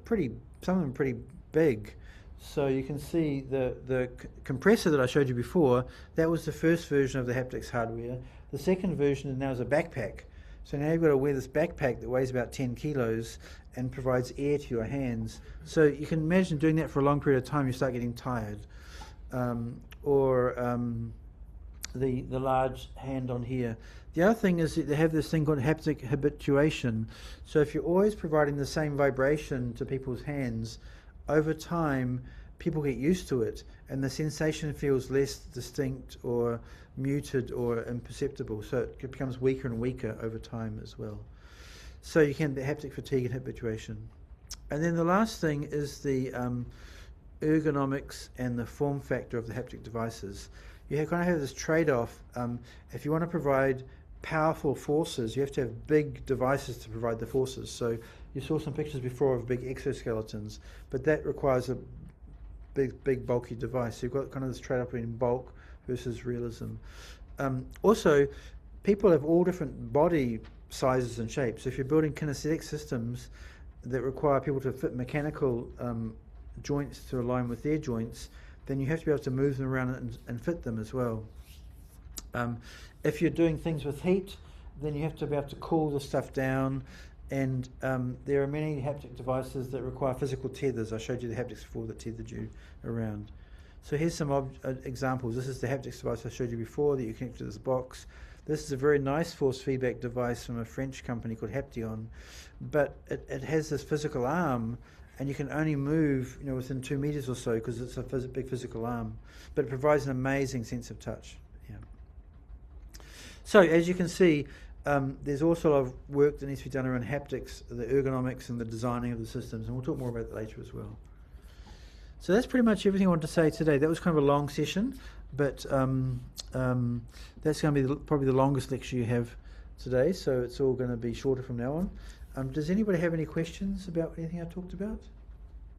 some of them are pretty big. So you can see the compressor that I showed you before, that was the first version of the haptics hardware. The second version now is a backpack. So now you've got to wear this backpack that weighs about 10 kilos and provides air to your hands. So you can imagine doing that for a long period of time, you start getting tired. The large hand on here. The other thing is that they have this thing called haptic habituation. So if you're always providing the same vibration to people's hands, over time people get used to it and the sensation feels less distinct or muted or imperceptible, so it becomes weaker and weaker over time as well. So you can have haptic fatigue and habituation. And then the last thing is the ergonomics and the form factor of the haptic devices. You kind of have this trade-off. If you want to provide powerful forces, you have to have big devices to provide the forces. So you saw some pictures before of big exoskeletons, but that requires a big bulky device. So you've got kind of this trade-off between bulk versus realism. Also, people have all different body sizes and shapes. If you're building kinesthetic systems that require people to fit mechanical joints to align with their joints, then you have to be able to move them around and fit them as well. If you're doing things with heat, then you have to be able to cool the stuff down, And there are many haptic devices that require physical tethers. I showed you the haptics before that tethered you around. So here's some examples. This is the haptics device I showed you before that you connect to this box. This is a very nice force feedback device from a French company called Haptics, but it has this physical arm, and you can only move within 2 meters or so because it's a big physical arm. But it provides an amazing sense of touch. Yeah. So as you can see, there's also a lot of work that needs to be done around haptics, the ergonomics and the designing of the systems, and we'll talk more about that later as well. So that's pretty much everything I wanted to say today. That was kind of a long session, but that's going to be probably the longest lecture you have today, so it's all going to be shorter from now on. Does anybody have any questions about anything I talked about?